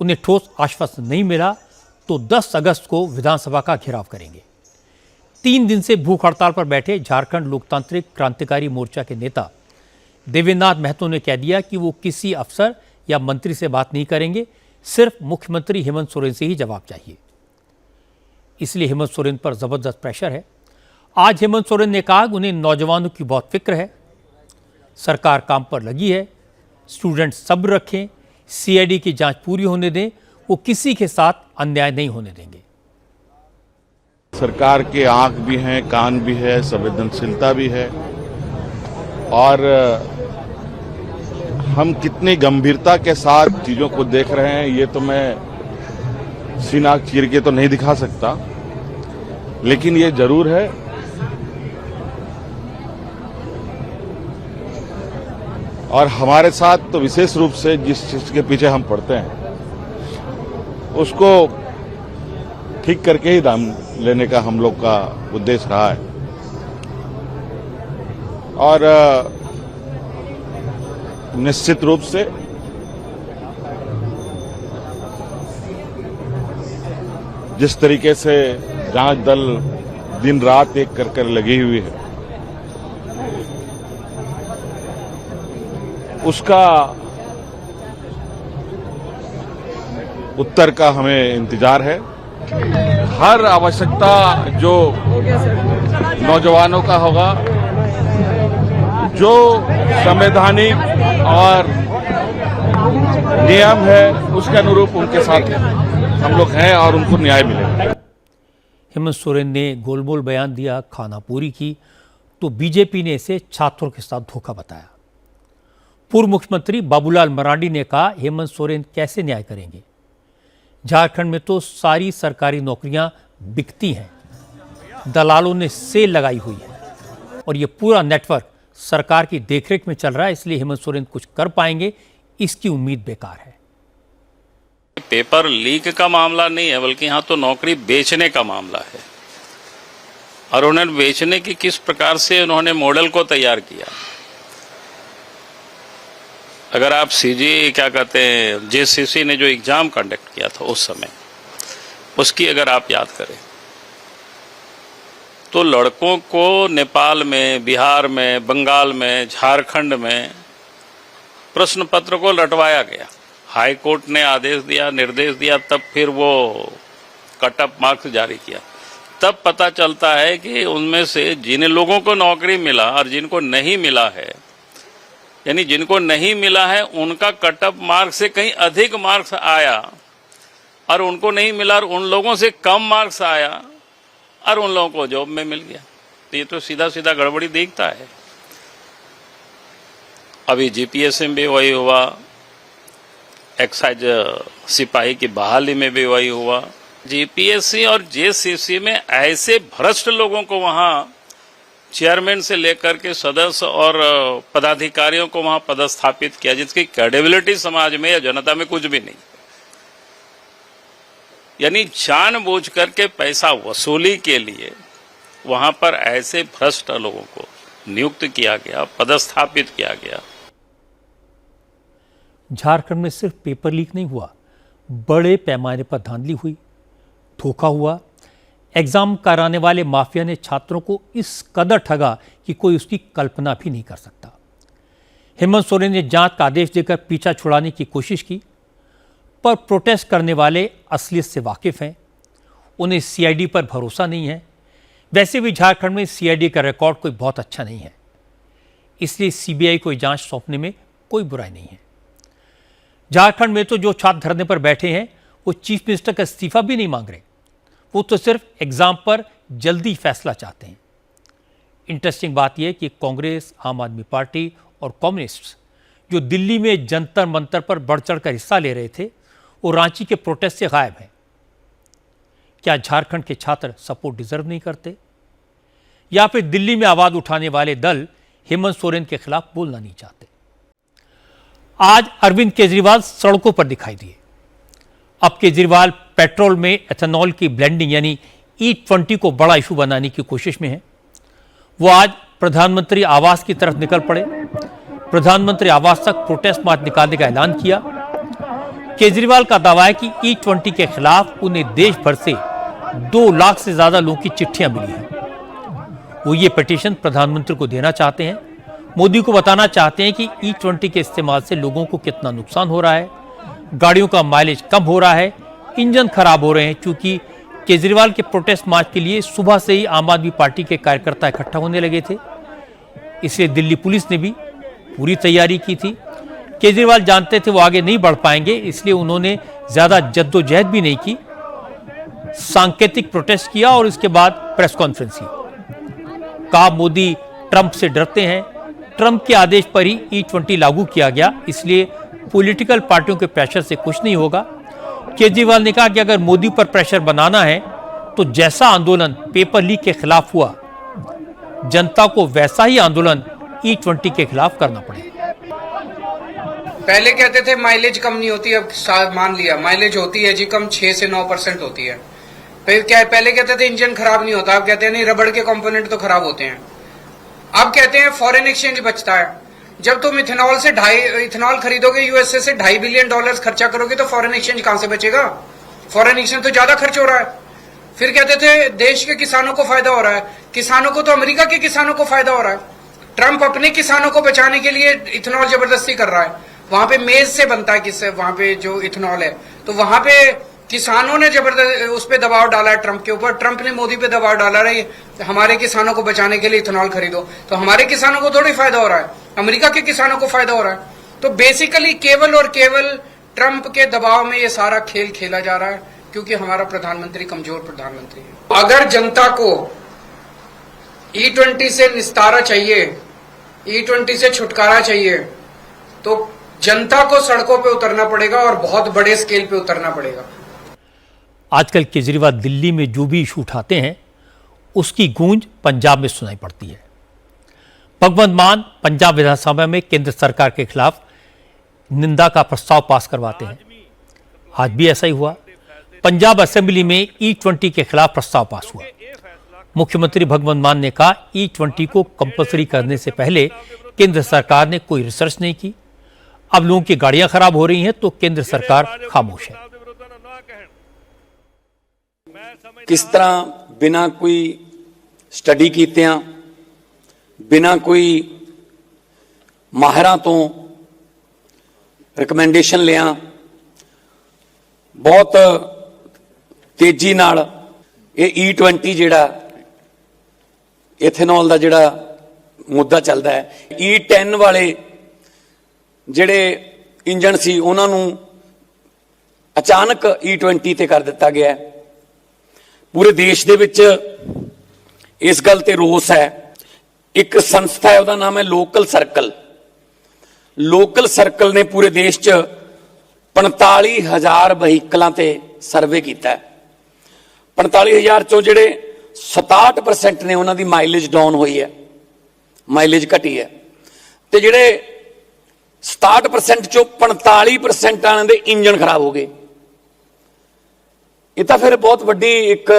उन्हें ठोस आश्वासन नहीं मिला, तो 10 अगस्त को विधानसभा का घेराव करेंगे। 3 दिन से भूख हड़ताल पर बैठे झारखंड लोकतांत्रिक क्रांतिकारी मोर्चा के नेता देवेंद्रनाथ महतो ने कह दिया कि वो किसी अफसर या मंत्री से बात नहीं करेंगे, सिर्फ मुख्यमंत्री हेमंत सोरेन से ही जवाब चाहिए। इसलिए हेमंत सोरेन पर जबरदस्त प्रेशर है। आज हेमंत सोरेन ने कहा कि उन्हें नौजवानों की बहुत फिक्र है, सरकार काम पर लगी है, स्टूडेंट सब्र रखें, सीआईडी की जांच पूरी होने दें, वो किसी के साथ अन्याय नहीं होने देंगे। सरकार के आंख भी हैं, कान भी है, संवेदनशीलता भी है, और हम कितनी गंभीरता के साथ चीजों को देख रहे हैं ये तो मैं सीना चीर के तो नहीं दिखा सकता, लेकिन ये जरूर है और हमारे साथ तो विशेष रूप से जिस चीज के पीछे हम पड़ते हैं उसको ठीक करके ही दाम लेने का हम लोग का उद्देश्य रहा है। और निश्चित रूप से जिस तरीके से जांच दल दिन रात एक कर लगी हुई है, उसका उत्तर का हमें इंतजार है। हर आवश्यकता जो नौजवानों का होगा, जो संवैधानिक और नियम है उसके अनुरूप उनके साथ हम लोग हैं और उनको न्याय मिलेगा। हेमंत सोरेन ने गोलमोल बयान दिया, खानापूरी की, तो बीजेपी ने इसे छात्रों के साथ धोखा बताया। पूर्व मुख्यमंत्री बाबूलाल मरांडी ने कहा, हेमंत सोरेन कैसे न्याय करेंगे? झारखंड में तो सारी सरकारी नौकरियां बिकती हैं, दलालों ने सेल लगाई हुई है और ये पूरा नेटवर्क सरकार की देखरेख में चल रहा है, इसलिए हेमंत सोरेन कुछ कर पाएंगे, इसकी उम्मीद बेकार है। पेपर लीक का मामला नहीं है, बल्कि यहाँ तो नौकरी बेचने का मामला है। और उन्होंने बेचने की किस प्रकार से उन्होंने मॉडल को तैयार किया। अगर आप सीजी क्या कहते हैं, जेसीसी ने जो एग्जाम कंडक्ट किया था उस समय, उसकी अगर आप याद करें तो लड़कों को नेपाल में, बिहार में, बंगाल में, झारखंड में प्रश्न पत्र को लटवाया गया। हाई कोर्ट ने आदेश दिया, निर्देश दिया, तब फिर वो कट ऑफ मार्क्स जारी किया। तब पता चलता है कि उनमें से जिन लोगों को नौकरी मिला और जिनको नहीं मिला है, यानी जिनको नहीं मिला है उनका कट ऑफ मार्क्स से कहीं अधिक मार्क्स आया और उनको नहीं मिला और उन लोगों से कम मार्क्स आया और उन लोगों को जॉब में मिल गया। तो ये तो सीधा सीधा गड़बड़ी दिखता है। अभी जीपीएससी में भी वही हुआ, एक्साइज सिपाही की बहाली में भी वही हुआ। जीपीएससी और जेसीसी में ऐसे भ्रष्ट लोगों को वहां चेयरमैन से लेकर के सदस्य और पदाधिकारियों को वहां पदस्थापित किया जिसकी क्रेडिबिलिटी समाज में या जनता में कुछ भी नहीं। यानी जानबूझ करके पैसा वसूली के लिए वहां पर ऐसे भ्रष्ट लोगों को नियुक्त किया गया, पदस्थापित किया गया। झारखंड में सिर्फ पेपर लीक नहीं हुआ, बड़े पैमाने पर धांधली हुई, धोखा हुआ। एग्जाम कराने वाले माफिया ने छात्रों को इस कदर ठगा कि कोई उसकी कल्पना भी नहीं कर सकता। हेमंत सोरेन ने जांच का आदेश देकर पीछा छुड़ाने की कोशिश की, पर प्रोटेस्ट करने वाले असलियत से वाकिफ हैं। उन्हें सीआईडी पर भरोसा नहीं है। वैसे भी झारखंड में सीआईडी का रिकॉर्ड कोई बहुत अच्छा नहीं है, इसलिए सीबीआई को जांच सौंपने में कोई बुराई नहीं है। झारखंड में तो जो छात्र धरने पर बैठे हैं वो चीफ मिनिस्टर का इस्तीफा भी नहीं मांग रहे, वो तो सिर्फ एग्जाम पर जल्दी फैसला चाहते हैं। इंटरेस्टिंग बात यह कि कांग्रेस, आम आदमी पार्टी और कम्युनिस्ट जो दिल्ली में जंतर मंतर पर बढ़ चढ़कर हिस्सा ले रहे थे, वो रांची के प्रोटेस्ट से गायब हैं। क्या झारखंड के छात्र सपोर्ट डिजर्व नहीं करते, या फिर दिल्ली में आवाज उठाने वाले दल हेमंत सोरेन के खिलाफ बोलना नहीं चाहते? आज अरविंद केजरीवाल सड़कों पर दिखाई दिए। अब केजरीवाल पेट्रोल में एथेनॉल की ब्लेंडिंग यानी E20 को बड़ा इशू बनाने की कोशिश में है। वो आज प्रधानमंत्री आवास की तरफ निकल पड़े। प्रधानमंत्री आवास तक प्रोटेस्ट मार्च निकालने का ऐलान किया। केजरीवाल का दावा है कि E20 के खिलाफ उन्हें देश भर से 2 लाख से ज्यादा लोगों की चिट्ठियां मिली हैं। वो ये पिटीशन प्रधानमंत्री को देना चाहते हैं, मोदी को बताना चाहते हैं कि E20 के इस्तेमाल से लोगों को कितना नुकसान हो रहा है, गाड़ियों का माइलेज कम हो रहा है, इंजन खराब हो रहे हैं। क्योंकि केजरीवाल के प्रोटेस्ट मार्च के लिए सुबह से ही आम आदमी पार्टी के कार्यकर्ता इकट्ठा होने लगे थे, इसलिए दिल्ली पुलिस ने भी पूरी तैयारी की थी। केजरीवाल जानते थे वो आगे नहीं बढ़ पाएंगे, इसलिए उन्होंने ज्यादा जद्दोजहद भी नहीं की, सांकेतिक प्रोटेस्ट किया और इसके बाद प्रेस कॉन्फ्रेंस की। कहा मोदी ट्रंप से डरते हैं, ट्रंप के आदेश पर ही E20 लागू किया गया, इसलिए पॉलिटिकल पार्टियों के प्रेशर से कुछ नहीं होगा। केजरीवाल ने कहा कि अगर मोदी पर प्रेशर बनाना है तो जैसा आंदोलन पेपर लीक के खिलाफ हुआ, जनता को वैसा ही आंदोलन E20 के खिलाफ करना पड़ेगा। पहले कहते थे माइलेज कम नहीं होती, अब मान लिया माइलेज होती है जी कम, 6 से 9% होती है। फिर क्या, पहले कहते थे इंजन खराब नहीं होता, अब कहते हैं नहीं रबड़ के कंपोनेंट तो खराब होते हैं। अब कहते हैं फॉरेन एक्सचेंज बचता है। जब तुम इथेनॉल खरीदोगे यूएसए से $2.5 बिलियन खर्चा करोगे तो फॉरेन एक्सचेंज कहां से बचेगा? फॉरेन एक्सचेंज तो ज्यादा खर्च हो रहा है। फिर कहते थे देश के किसानों को फायदा हो रहा है, किसानों को तो अमेरिका के किसानों को फायदा हो रहा है। ट्रंप अपने किसानों को बचाने के लिए इथेनॉल जबरदस्ती कर रहा है। वहां पे मेज से बनता है, किससे? वहां पे जो इथेनॉल है, तो वहां पे किसानों ने जबरदस्त उस पर दबाव डाला है ट्रंप के ऊपर। ट्रंप ने मोदी पे दबाव डाला है हमारे किसानों को बचाने के लिए इथेनॉल खरीदो, तो हमारे किसानों को थोड़ी फायदा हो रहा है, अमेरिका के किसानों को फायदा हो रहा है। तो बेसिकली केवल और केवल ट्रंप के दबाव में ये सारा खेल खेला जा रहा है, क्योंकि हमारा प्रधानमंत्री कमजोर प्रधानमंत्री है। अगर जनता को E20 से निस्तारा चाहिए, E20 से छुटकारा चाहिए, तो जनता को सड़कों पे उतरना पड़ेगा और बहुत बड़े स्केल पे उतरना पड़ेगा। आजकल केजरीवाल दिल्ली में जो भी इशू उठाते हैं उसकी गूंज पंजाब में सुनाई पड़ती है। भगवंत मान पंजाब विधानसभा में केंद्र सरकार के खिलाफ निंदा का प्रस्ताव पास करवाते हैं। आज भी ऐसा ही हुआ। पंजाब असेंबली में E20 के खिलाफ प्रस्ताव पास हुआ। मुख्यमंत्री भगवंत मान ने कहा E20 को कंपल्सरी करने से पहले केंद्र सरकार ने कोई रिसर्च नहीं की। अब लोगों की गाड़ियां खराब हो रही हैं तो केंद्र सरकार खामोश है। किस तरह बिना कोई स्टडी कीतियां बिना कोई माहिरां तो रिकमेंडेशन लिया बहुत तेजी नाल ये E20 जिहड़ा इथेनॉल दा जिहड़ा मुद्दा चलदा है E10 वाले जिहड़े इंजन सी उन्हां नूं अचानक E20 ते कर दिता गया है। पूरे देश दे विच इस गल ते रोस है। एक संस्था है, उसका नाम है लोकल सर्कल। लोकल सर्कल ने पूरे देश च 45,000 वहीकलों ते सर्वे किया है। 45,000 चों जिहड़े 67% ने उन्हां दी माइलेज डाउन हुई है, माइलेज घटी है, ते जिहड़े 67% चों 45% वाले दे इंजन खराब हो गए। ये तो फिर बहुत वड्डी एक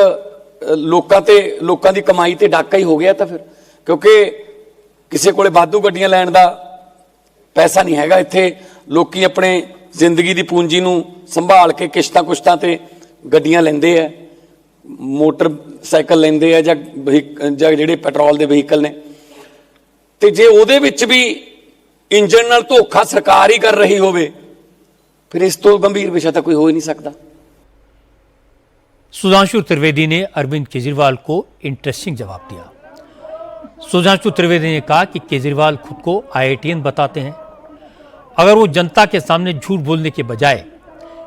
लोकां दी कमाई ते डाका ही हो गया। तो फिर क्योंकि किसी कोले वाधू गड्डियां लैण दा पैसा नहीं हैगा। इत्थे लोकी अपने जिंदगी दी पूंजी नूं संभाल के किश्तां कुश्तां ते गड्डियां लैंदे है, मोटरसाइकिल लैंदे है, जां जिहड़े पेट्रोल दे व्हीकल ने। ते जे उहदे विच भी इंजन नाल धोखा सरकार ही कर रही होवे, फिर इस तो गंभीर विषय तो कोई हो ही नहीं सकता। सुधांशु त्रिवेदी ने अरविंद केजरीवाल को इंटरेस्टिंग जवाब दिया। सुधांशु त्रिवेदी ने कहा कि केजरीवाल खुद को IITian बताते हैं। अगर वो जनता के सामने झूठ बोलने के बजाय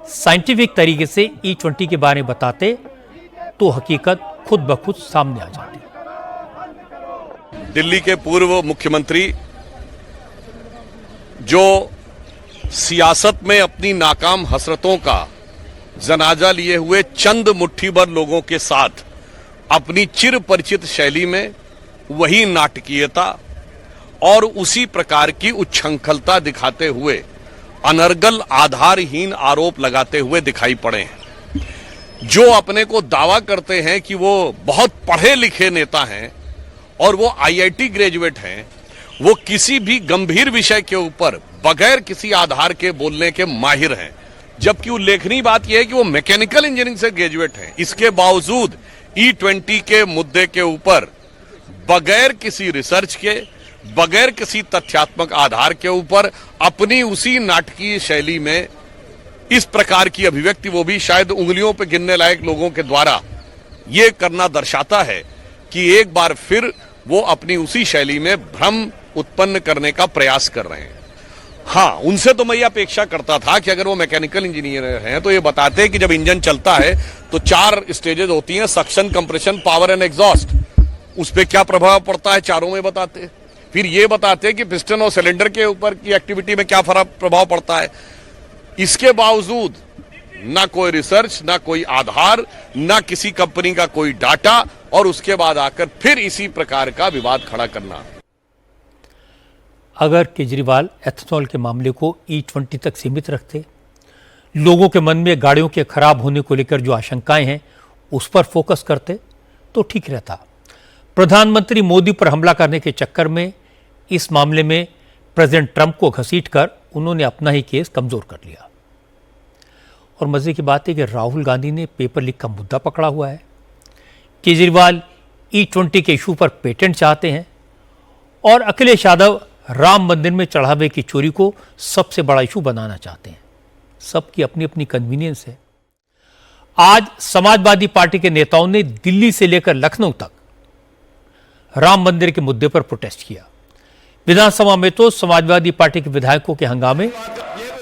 साइंटिफिक तरीके से E20 के बारे में बताते तो हकीकत खुद ब खुद सामने आ जाती। दिल्ली के पूर्व मुख्यमंत्री जो सियासत में अपनी नाकाम हसरतों का जनाजा लिए हुए चंद मुट्ठी भर लोगों के साथ अपनी चिर परिचित शैली में वही नाटकीयता और उसी प्रकार की उच्छृंखलता दिखाते हुए अनर्गल आधारहीन आरोप लगाते हुए दिखाई पड़े हैं। जो अपने को दावा करते हैं कि वो बहुत पढ़े लिखे नेता हैं और वो IIT ग्रेजुएट हैं, वो किसी भी गंभीर विषय के ऊपर बगैर किसी आधार के बोलने के माहिर हैं। जबकि उल्लेखनीय बात यह है कि वो मैकेनिकल इंजीनियरिंग से ग्रेजुएट हैं। इसके बावजूद E20 के मुद्दे के ऊपर बगैर किसी रिसर्च के, बगैर किसी तथ्यात्मक आधार के ऊपर अपनी उसी नाटकीय शैली में इस प्रकार की अभिव्यक्ति, वो भी शायद उंगलियों पर गिनने लायक लोगों के द्वारा, ये करना दर्शाता है कि एक बार फिर वो अपनी उसी शैली में भ्रम उत्पन्न करने का प्रयास कर रहे हैं। हाँ, उनसे तो मैं ये अपेक्षा करता था कि अगर वो मैकेनिकल इंजीनियर हैं तो ये बताते हैं कि जब इंजन चलता है तो 4 स्टेजेस होती हैं, suction, compression, power and exhaust. उस पर क्या प्रभाव पड़ता है चारों में बताते। फिर ये बताते हैं कि पिस्टन और सिलेंडर के ऊपर की एक्टिविटी में क्या प्रभाव पड़ता है। इसके बावजूद ना कोई रिसर्च, ना कोई आधार, ना किसी कंपनी का कोई डाटा, और उसके बाद आकर फिर इसी प्रकार का विवाद खड़ा करना। अगर केजरीवाल एथेनॉल के मामले को E20 तक सीमित रखते, लोगों के मन में गाड़ियों के खराब होने को लेकर जो आशंकाएं हैं उस पर फोकस करते तो ठीक रहता। प्रधानमंत्री मोदी पर हमला करने के चक्कर में इस मामले में प्रेसिडेंट ट्रंप को घसीटकर उन्होंने अपना ही केस कमजोर कर लिया। और मजे की बात है कि राहुल गांधी ने पेपर लीक का मुद्दा पकड़ा हुआ है। केजरीवाल E20 के इशू पर पेटेंट चाहते हैं और अखिलेश यादव राम मंदिर में चढ़ावे की चोरी को सबसे बड़ा इशू बनाना चाहते हैं। सबकी अपनी अपनी कन्वीनियंस है। आज समाजवादी पार्टी के नेताओं ने दिल्ली से लेकर लखनऊ तक राम मंदिर के मुद्दे पर प्रोटेस्ट किया। विधानसभा में तो समाजवादी पार्टी के विधायकों के हंगामे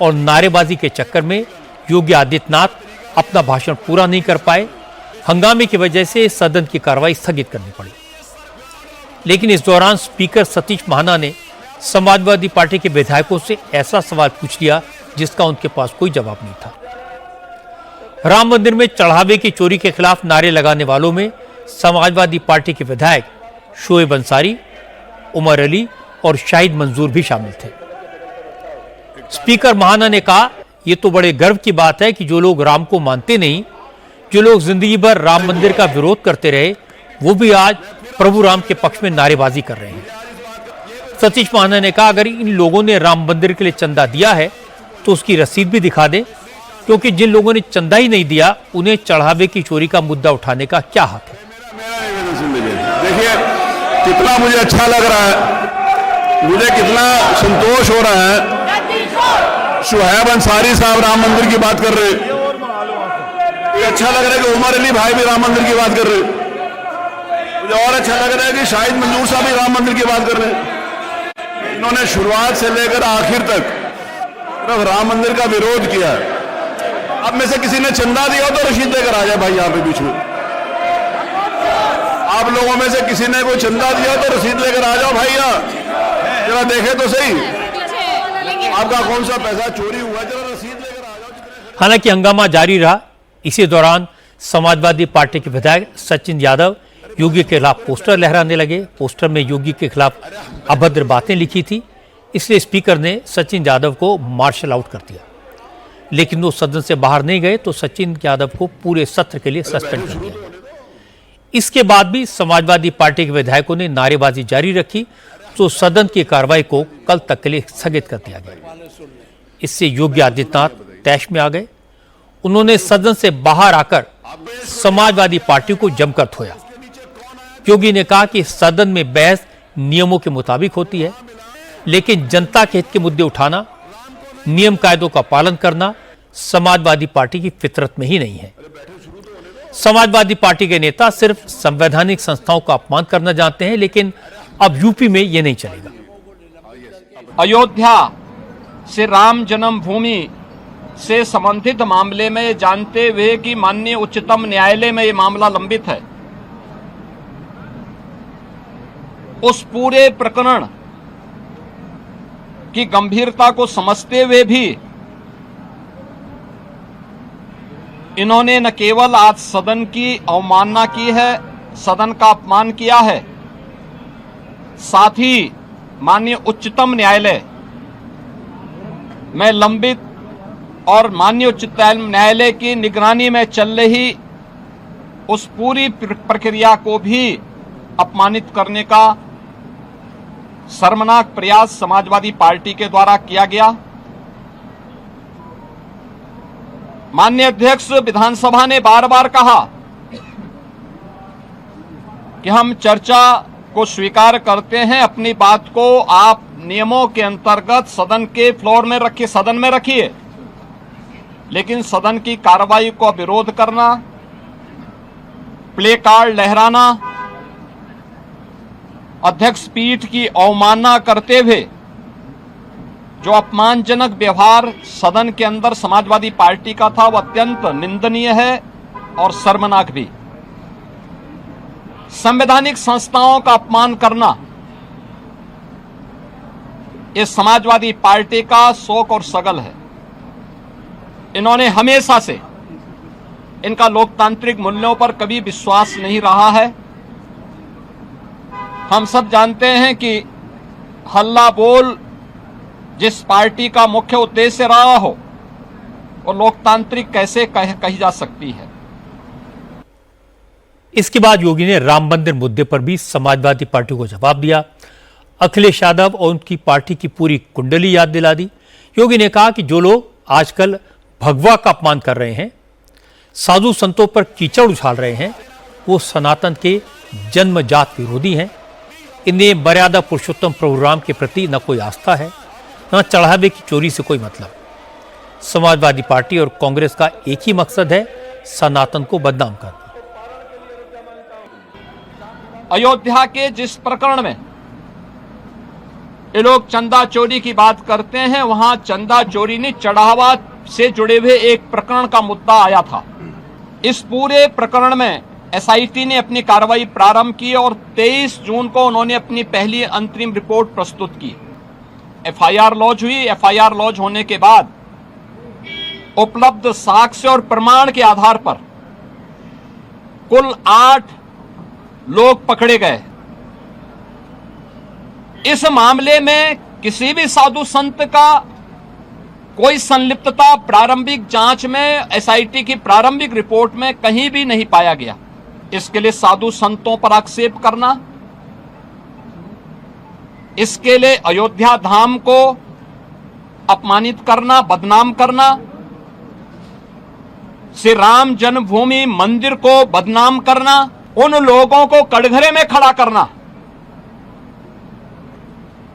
और नारेबाजी के चक्कर में योगी आदित्यनाथ अपना भाषण पूरा नहीं कर पाए। हंगामे की वजह से सदन की कार्रवाई स्थगित करनी पड़ी। लेकिन इस दौरान स्पीकर सतीश महाना ने समाजवादी पार्टी के विधायकों से ऐसा सवाल पूछ लिया जिसका उनके पास कोई जवाब नहीं था। राम मंदिर में चढ़ावे की चोरी के खिलाफ नारे लगाने वालों में समाजवादी पार्टी के विधायक शोएब अंसारी, उमर अली और शाहिद मंजूर भी शामिल थे। स्पीकर महाना ने कहा, यह तो बड़े गर्व की बात है कि जो लोग राम को मानते नहीं, जो लोग जिंदगी भर राम मंदिर का विरोध करते रहे, वो भी आज प्रभु राम के पक्ष में नारेबाजी कर रहे हैं। सतीश महाना ने कहा, अगर इन लोगों ने राम मंदिर के लिए चंदा दिया है तो उसकी रसीद भी दिखा दें, क्योंकि जिन लोगों ने चंदा ही नहीं दिया उन्हें चढ़ावे की चोरी का मुद्दा उठाने का क्या हक है। देखिए कितना मुझे अच्छा लग रहा है, मुझे कितना संतोष हो रहा है। शुहैब अंसारी साहब राम मंदिर की बात कर रहे हैं, ये अच्छा लग रहा है कि उमर अली भाई भी राम मंदिर की बात कर रहे हैं। मुझे और अच्छा लग रहा है कि शाहिद मंजूर साहब भी राम मंदिर की बात कर रहे हैं। इन्होंने शुरुआत से लेकर आखिर तक सिर्फ राम मंदिर का विरोध किया है। अब में से किसी ने चंदा दिया हो तो रसीद लेकर आ जाए भाई यहाँ पे बीच में। आप लोगों में से किसी ने कोई चंदा दिया तो रसीद लेकर आ जाओ भाई, यहाँ जरा देखे तो सही आपका कौन सा पैसा चोरी हुआ, जरा रसीद लेकर आ जाओ। हालांकि हंगामा जारी रहा। इसी दौरान समाजवादी पार्टी के विधायक सचिन यादव योगी के खिलाफ पोस्टर लहराने लगे। पोस्टर में योगी के खिलाफ अभद्र बातें लिखी थी, इसलिए स्पीकर ने सचिन यादव को मार्शल आउट कर दिया। लेकिन वो सदन से बाहर नहीं गए तो सचिन यादव को पूरे सत्र के लिए सस्पेंड कर दिया। इसके बाद भी समाजवादी पार्टी के विधायकों ने नारेबाजी जारी रखी तो सदन की कार्रवाई को कल तक के लिए स्थगित कर दिया गया। इससे योगी आदित्यनाथ तैश में आ गए। उन्होंने सदन से बाहर आकर समाजवादी पार्टी को जमकर धोया। योगी ने कहा कि सदन में बहस नियमों के मुताबिक होती है, लेकिन जनता के हित के मुद्दे उठाना, नियम कायदों का पालन करना समाजवादी पार्टी की फितरत में ही नहीं है। समाजवादी पार्टी के नेता सिर्फ संवैधानिक संस्थाओं का अपमान करना जानते हैं, लेकिन अब यूपी में यह नहीं चलेगा। अयोध्या से राम जन्मभूमि से संबंधित मामले में जानते हुए कि माननीय उच्चतम न्यायालय में यह मामला लंबित है, उस पूरे प्रकरण की गंभीरता को समझते हुए भी इन्होंने न केवल आज सदन की अवमानना की है, सदन का अपमान किया है, साथ ही माननीय उच्चतम न्यायालय में लंबित और माननीय उच्चतम न्यायालय की निगरानी में चल रही उस पूरी प्रक्रिया को भी अपमानित करने का शर्मनाक प्रयास समाजवादी पार्टी के द्वारा किया गया। माननीय अध्यक्ष विधानसभा ने बार बार कहा कि हम चर्चा को स्वीकार करते हैं, अपनी बात को आप नियमों के अंतर्गत सदन के फ्लोर में रखिए, सदन में रखिए, लेकिन सदन की कार्रवाई को विरोध करना, प्ले कार्ड लहराना, अध्यक्ष पीठ की अवमानना करते हुए जो अपमानजनक व्यवहार सदन के अंदर समाजवादी पार्टी का था, वह अत्यंत निंदनीय है और शर्मनाक भी। संवैधानिक संस्थाओं का अपमान करना ये समाजवादी पार्टी का शौक और सगल है। इन्होंने हमेशा से इनका लोकतांत्रिक मूल्यों पर कभी विश्वास नहीं रहा है। हम सब जानते हैं कि हल्ला बोल जिस पार्टी का मुख्य उद्देश्य रहा हो, वो लोकतांत्रिक कैसे कही जा सकती है। इसके बाद योगी ने राम मंदिर मुद्दे पर भी समाजवादी पार्टी को जवाब दिया। अखिलेश यादव और उनकी पार्टी की पूरी कुंडली याद दिला दी। योगी ने कहा कि जो लोग आजकल भगवा का अपमान कर रहे हैं, साधु संतों पर कीचड़ उछाल रहे हैं, वो सनातन के जन्मजात विरोधी हैं। इन्हें मर्यादा पुरुषोत्तम प्रभु राम के प्रति न कोई आस्था है, न चढ़ावे की चोरी से कोई मतलब। समाजवादी पार्टी और कांग्रेस का एक ही मकसद है, सनातन को बदनाम करना। अयोध्या के जिस प्रकरण में ये लोग चंदा चोरी की बात करते हैं, वहां चंदा चोरी नहीं, चढ़ावा से जुड़े हुए एक प्रकरण का मुद्दा आया था। इस पूरे प्रकरण में एसआईटी ने अपनी कार्रवाई प्रारंभ की और 23 जून को उन्होंने अपनी पहली अंतरिम रिपोर्ट प्रस्तुत की। एफआईआर लॉन्च हुई। एफआईआर लॉन्च होने के बाद उपलब्ध साक्ष्य और प्रमाण के आधार पर कुल 8 लोग पकड़े गए। इस मामले में किसी भी साधु संत का कोई संलिप्तता प्रारंभिक जांच में एसआईटी की प्रारंभिक रिपोर्ट में कहीं भी नहीं पाया गया। इसके लिए साधु संतों पर आक्षेप करना, इसके लिए अयोध्या धाम को अपमानित करना, बदनाम करना, श्री राम जन्मभूमि मंदिर को बदनाम करना, उन लोगों को कटघरे में खड़ा करना,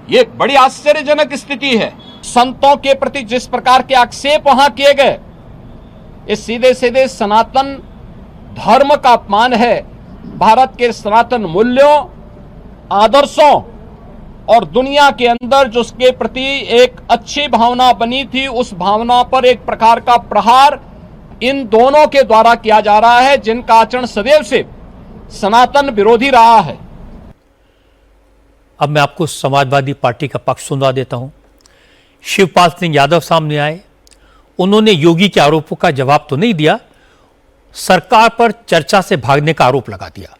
ये बड़ी आश्चर्यजनक स्थिति है। संतों के प्रति जिस प्रकार के आक्षेप वहां किए गए, ये सीधे सीधे सनातन धर्म का अपमान है। भारत के सनातन मूल्यों, आदर्शों और दुनिया के अंदर जो उसके प्रति एक अच्छी भावना बनी थी, उस भावना पर एक प्रकार का प्रहार इन दोनों के द्वारा किया जा रहा है, जिनका आचरण सदैव से सनातन विरोधी रहा है। अब मैं आपको समाजवादी पार्टी का पक्ष सुना देता हूं। शिवपाल सिंह यादव सामने आए। उन्होंने योगी के आरोपों का जवाब तो नहीं दिया, सरकार पर चर्चा से भागने का आरोप लगा दिया।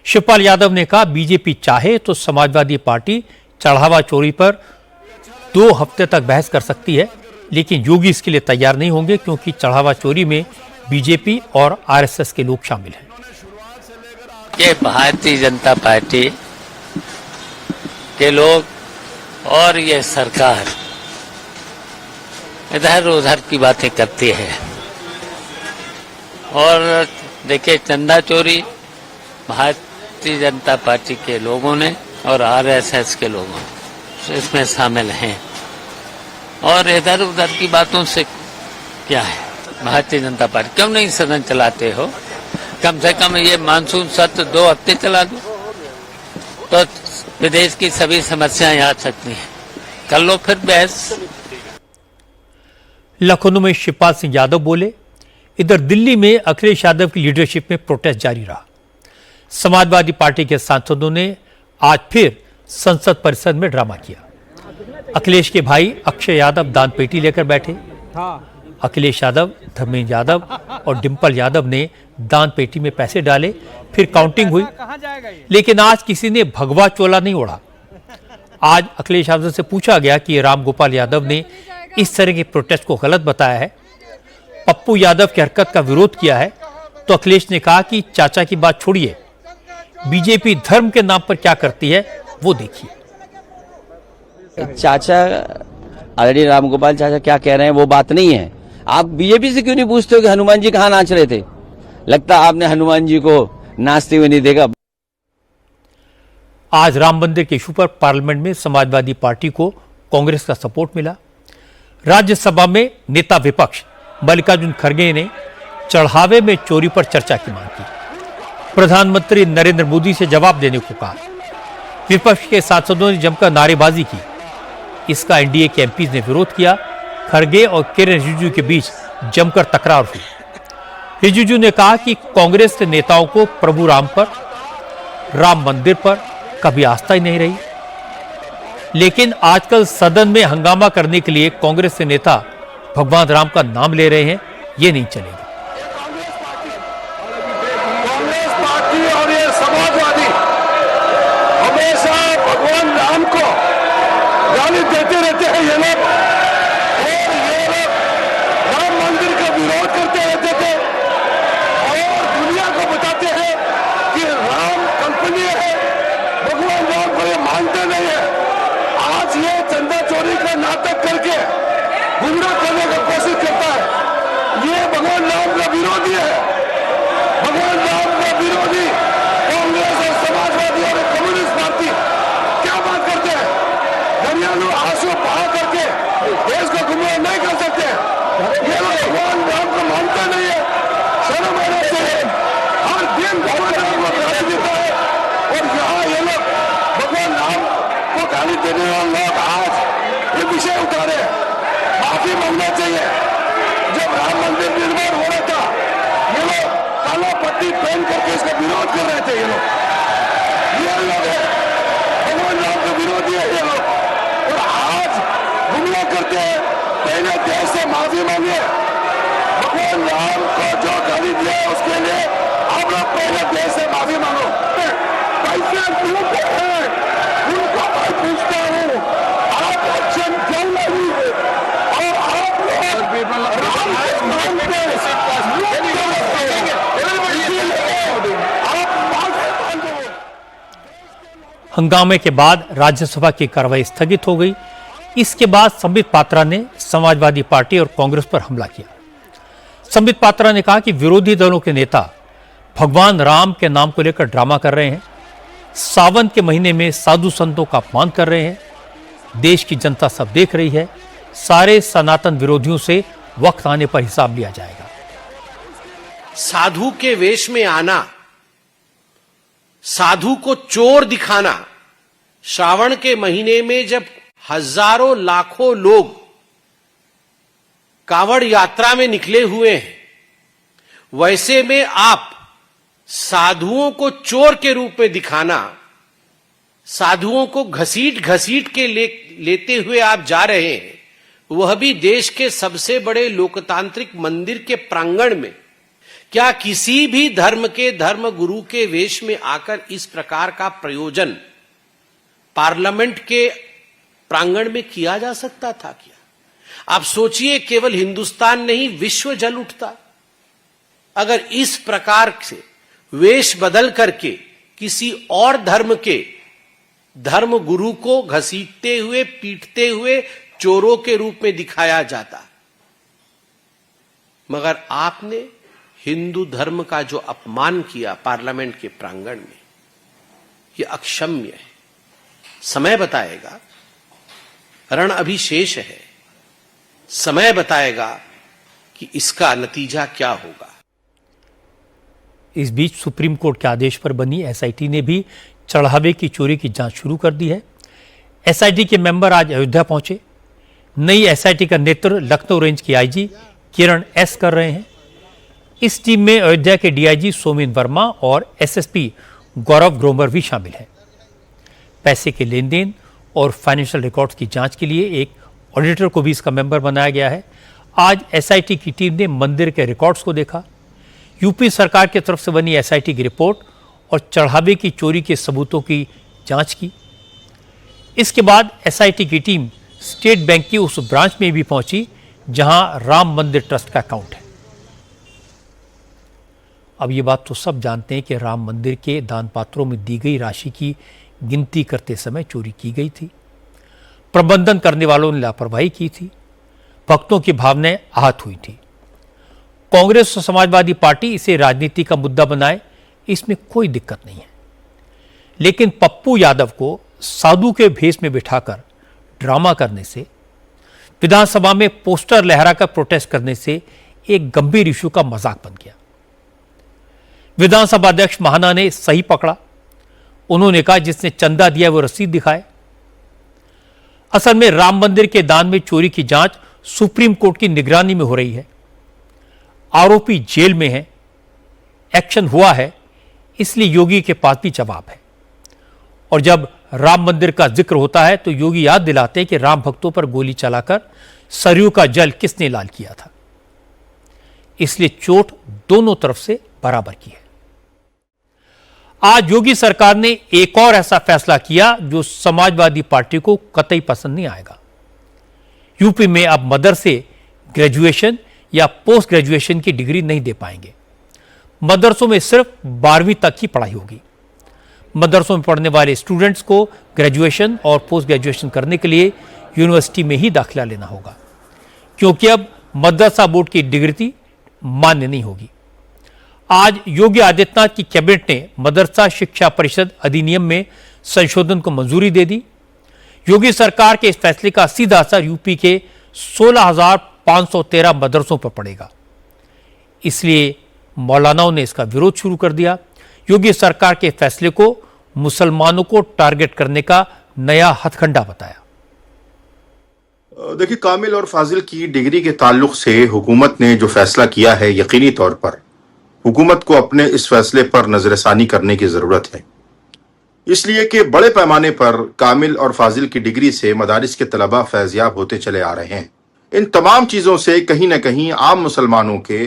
शिवपाल यादव ने कहा, बीजेपी चाहे तो समाजवादी पार्टी चढ़ावा चोरी पर 2 हफ्ते तक बहस कर सकती है, लेकिन योगी इसके लिए तैयार नहीं होंगे, क्योंकि चढ़ावा चोरी में बीजेपी और आरएसएस के लोग शामिल हैं। ये भारतीय जनता पार्टी के लोग और ये सरकार इधर उधर की बातें करती है। और देखिए, चंदा चोरी भारतीय जनता पार्टी के लोगों ने और आरएसएस के लोगों इसमें शामिल हैं, और इधर उधर की बातों से क्या है। भारतीय जनता पार्टी क्यों नहीं सदन चलाते हो? कम से कम ये मानसून सत्र 2 हफ्ते चला दो, तो विदेश की सभी समस्याएं आ सकती हैं। कर लो फिर बहस। लखनऊ में शिवपाल सिंह यादव बोले। इधर दिल्ली में अखिलेश यादव की लीडरशिप में प्रोटेस्ट जारी रहा। समाजवादी पार्टी के सांसदों ने आज फिर संसद परिसर में ड्रामा किया। अखिलेश के भाई अक्षय यादव दान पेटी लेकर बैठे। अखिलेश यादव, धर्मेंद्र यादव और डिंपल यादव ने दान पेटी में पैसे डाले, फिर काउंटिंग हुई, लेकिन आज किसी ने भगवा चोला नहीं ओढ़ा। आज अखिलेश यादव से पूछा गया कि रामगोपाल यादव ने इस तरह के प्रोटेस्ट को गलत बताया है, पप्पू यादव की हरकत का विरोध किया है, तो अखिलेश ने कहा कि चाचा की बात छोड़िए, बीजेपी धर्म के नाम पर क्या करती है वो देखिए। चाचा ऑलरेडी रामगोपाल चाचा क्या कह रहे हैं वो बात नहीं है। आप बीजेपी से क्यों नहीं पूछते हो कि हनुमान जी कहाँ नाच रहे थे? लगता आपने हनुमान जी को नाचते हुए नहीं देखा। आज राम मंदिर के इशू पर पार्लियामेंट में समाजवादी पार्टी को कांग्रेस का सपोर्ट मिला। राज्यसभा में नेता विपक्ष मल्लिकार्जुन खड़गे ने चढ़ावे में चोरी पर चर्चा की मांग की। प्रधानमंत्री नरेंद्र मोदी से जवाब देने को कहा। विपक्ष के सांसदों ने जमकर नारेबाजी की। इसका एनडीए के एमपीज ने विरोध किया। खड़गे और किरेन रिजिजू के बीच जमकर तकरार हुई। रिजिजू ने कहा कि कांग्रेस के नेताओं को प्रभु राम पर, राम मंदिर पर कभी आस्था ही नहीं रही, लेकिन आजकल सदन में हंगामा करने के लिए कांग्रेस के नेता भगवान राम का नाम ले रहे हैं, ये नहीं चलेगा। कांग्रेस पार्टी और ये समाजवादी हमेशा भगवान राम को गाली देते रहते हैं ये लोग, और ये लोग राम मंदिर का विरोध करते रहते थे और दुनिया को बताते हैं कि राम कंपनी है, भगवान राम को ये मानते नहीं है। आज ये चंदा चोरी का नाटक करके गुमराह करने का कोशिश करता है। ये भगवान राम का विरोधी है। भगवान राम का विरोधी कांग्रेस और समाजवादी और कम्युनिस्ट पार्टी क्या बात करते हैं? दरियालू आंसू बहा करके देश को गुमराह नहीं कर सकते। ये लोग भगवान राम को मानते नहीं है। शर्म आना चाहिए। हर दिन भगवान राम को गाली देता है और यहाँ ये लोग भगवान राम को गाली देने वाले लोग आज ये विषय उठारे, माफी मांगना चाहिए। जब राम मंदिर निर्माण हो रहा था ये लोग काला पट्टी पहन करके इसका विरोध कर रहे थे। ये लोग है भगवान राम के विरोधी है ये लोग, और आज हमला करते हैं। पहले देश से माफी मांगे। भगवान राम को जो गाली दिया उसके लिए आप लोग पहले देश से माफी मांगो। पैसे मिलते हैं उनको मैं पूछता हूँ, आप एक्शन क्यों नहीं और आप हंगामे के बाद राज्यसभा की कार्रवाई स्थगित हो गई। इसके बाद संबित पात्रा ने समाजवादी पार्टी और कांग्रेस पर हमला किया। संबित पात्रा ने कहा कि विरोधी दलों के नेता भगवान राम के नाम को लेकर ड्रामा कर रहे हैं, सावन के महीने में साधु संतों का अपमान कर रहे हैं। देश की जनता सब देख रही है। सारे सनातन विरोधियों से वक्त आने पर हिसाब लिया जाएगा। साधु के वेश में आना, साधु को चोर दिखाना, श्रावण के महीने में जब हजारों लाखों लोग कांवड़ यात्रा में निकले हुए हैं, वैसे में आप साधुओं को चोर के रूप में दिखाना, साधुओं को घसीट घसीट के लेते हुए आप जा रहे हैं, वह भी देश के सबसे बड़े लोकतांत्रिक मंदिर के प्रांगण में। क्या किसी भी धर्म के धर्म गुरु के वेश में आकर इस प्रकार का प्रयोजन पार्लियामेंट के प्रांगण में किया जा सकता था क्या? आप सोचिए, केवल हिंदुस्तान नहीं, विश्व जल उठता अगर इस प्रकार से वेश बदल करके किसी और धर्म के धर्म गुरु को घसीटते हुए, पीटते हुए चोरों के रूप में दिखाया जाता। मगर आपने हिंदू धर्म का जो अपमान किया पार्लियामेंट के प्रांगण में, यह अक्षम्य है। समय बताएगा, रण अभी शेष है। समय बताएगा कि इसका नतीजा क्या होगा। इस बीच सुप्रीम कोर्ट के आदेश पर बनी एसआईटी ने भी चढ़ावे की चोरी की जांच शुरू कर दी है। एसआईटी के मेंबर आज अयोध्या पहुंचे। नई एसआईटी का नेतृत्व लखनऊ रेंज की आईजी किरण एस कर रहे हैं। इस टीम में अयोध्या के डीआईजी सोमेन वर्मा और एसएसपी गौरव ग्रोवर भी शामिल हैं। पैसे के लेन देन और फाइनेंशियल रिकॉर्ड्स की जांच के लिए एक ऑडिटर को भी इसका मेंबर बनाया गया है। आज एसआईटी की टीम ने मंदिर के रिकॉर्ड्स को देखा, यूपी सरकार की तरफ से बनी एसआईटी की रिपोर्ट और चढ़ावे की चोरी के सबूतों की जांच की। इसके बाद एसआईटी की टीम स्टेट बैंक की उस ब्रांच में भी पहुंची जहां राम मंदिर ट्रस्ट का अकाउंट है। अब ये बात तो सब जानते हैं कि राम मंदिर के दान पात्रों में दी गई राशि की गिनती करते समय चोरी की गई थी। प्रबंधन करने वालों ने लापरवाही की थी। भक्तों की भावनाएं आहत हुई थी। कांग्रेस और समाजवादी पार्टी इसे राजनीति का मुद्दा बनाए, इसमें कोई दिक्कत नहीं है। लेकिन पप्पू यादव को साधु के भेष में बिठाकर ड्रामा करने से, विधानसभा में पोस्टर लहराकर प्रोटेस्ट करने से एक गंभीर इशू का मजाक बन गया। विधानसभा अध्यक्ष महाना ने सही पकड़ा। उन्होंने कहा जिसने चंदा दिया वो रसीद दिखाए। असल में राम मंदिर के दान में चोरी की जांच सुप्रीम कोर्ट की निगरानी में हो रही है। आरोपी जेल में है, एक्शन हुआ है, इसलिए योगी के पास भी जवाब है। और जब राम मंदिर का जिक्र होता है तो योगी याद दिलाते हैं कि राम भक्तों पर गोली चलाकर सरयू का जल किसने लाल किया था। इसलिए चोट दोनों तरफ से बराबर की है। आज योगी सरकार ने एक और ऐसा फैसला किया जो समाजवादी पार्टी को कतई पसंद नहीं आएगा। यूपी में अब मदरसे ग्रेजुएशन या पोस्ट ग्रेजुएशन की डिग्री नहीं दे पाएंगे। मदरसों में सिर्फ 12वीं तक की पढ़ाई होगी। मदरसों में पढ़ने वाले स्टूडेंट्स को ग्रेजुएशन और पोस्ट ग्रेजुएशन करने के लिए यूनिवर्सिटी में ही दाखिला लेना होगा, क्योंकि अब मदरसा बोर्ड की डिग्री मान्य नहीं होगी। आज योगी आदित्यनाथ की कैबिनेट ने मदरसा शिक्षा परिषद अधिनियम में संशोधन को मंजूरी दे दी। योगी सरकार के इस फैसले का सीधा असर यूपी के 16,513 मदरसों पर पड़ेगा। इसलिए मौलानाओं ने इसका विरोध शुरू कर दिया। योगी सरकार के फैसले को मुसलमानों को टारगेट करने का नया हथकंडा बताया। देखिए, कामिल और फाजिल की डिग्री के ताल्लुक से हुकूमत ने जो फैसला किया है, यकीनी तौर पर हुकूमत को अपने इस फैसले पर नजरसानी करने की जरूरत है। इसलिए कि बड़े पैमाने पर कामिल और फाजिल की डिग्री से मदारिस के तलबा फैज़याब होते चले आ रहे हैं। इन तमाम चीज़ों से कहीं ना कहीं आम मुसलमानों के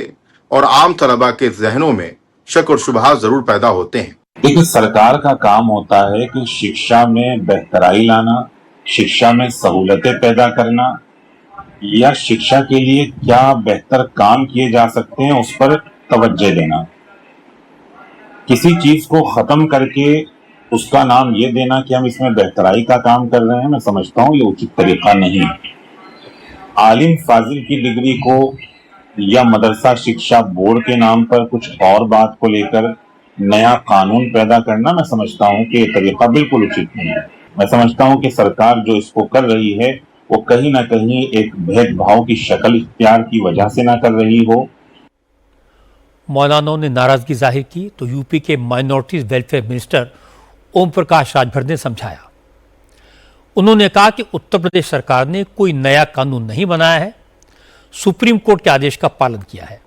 और आम तलबा के जहनों में शक और शुबहात जरूर पैदा होते हैं। देखिए, सरकार का काम होता है कि शिक्षा में बेहतराई लाना, शिक्षा में सहूलतें पैदा करना, या शिक्षा के लिए क्या बेहतर काम किए जा सकते हैं उस पर तवज्जो देना। किसी चीज को खत्म करके उसका नाम ये देना कि हम इसमें बेहतराई का काम कर रहे हैं, मैं समझता हूँ ये उचित तरीका नहीं है। आलिम फाजिल की डिग्री को या मदरसा शिक्षा बोर्ड के नाम पर कुछ और बात को लेकर नया कानून पैदा करना, मैं समझता हूं कि ये तरीका बिल्कुल उचित नहीं है। मैं समझता हूं कि सरकार जो इसको कर रही है वो कहीं ना कहीं एक भेदभाव की शक्ल इख्तियार की वजह से ना कर रही हो। मौलानाओं ने नाराजगी जाहिर की तो यूपी के minorities welfare minister Om Prakash Rajbhar ने समझाया। उन्होंने कहा कि उत्तर प्रदेश सरकार ने कोई नया कानून नहीं बनाया है, सुप्रीम कोर्ट के आदेश का पालन किया है।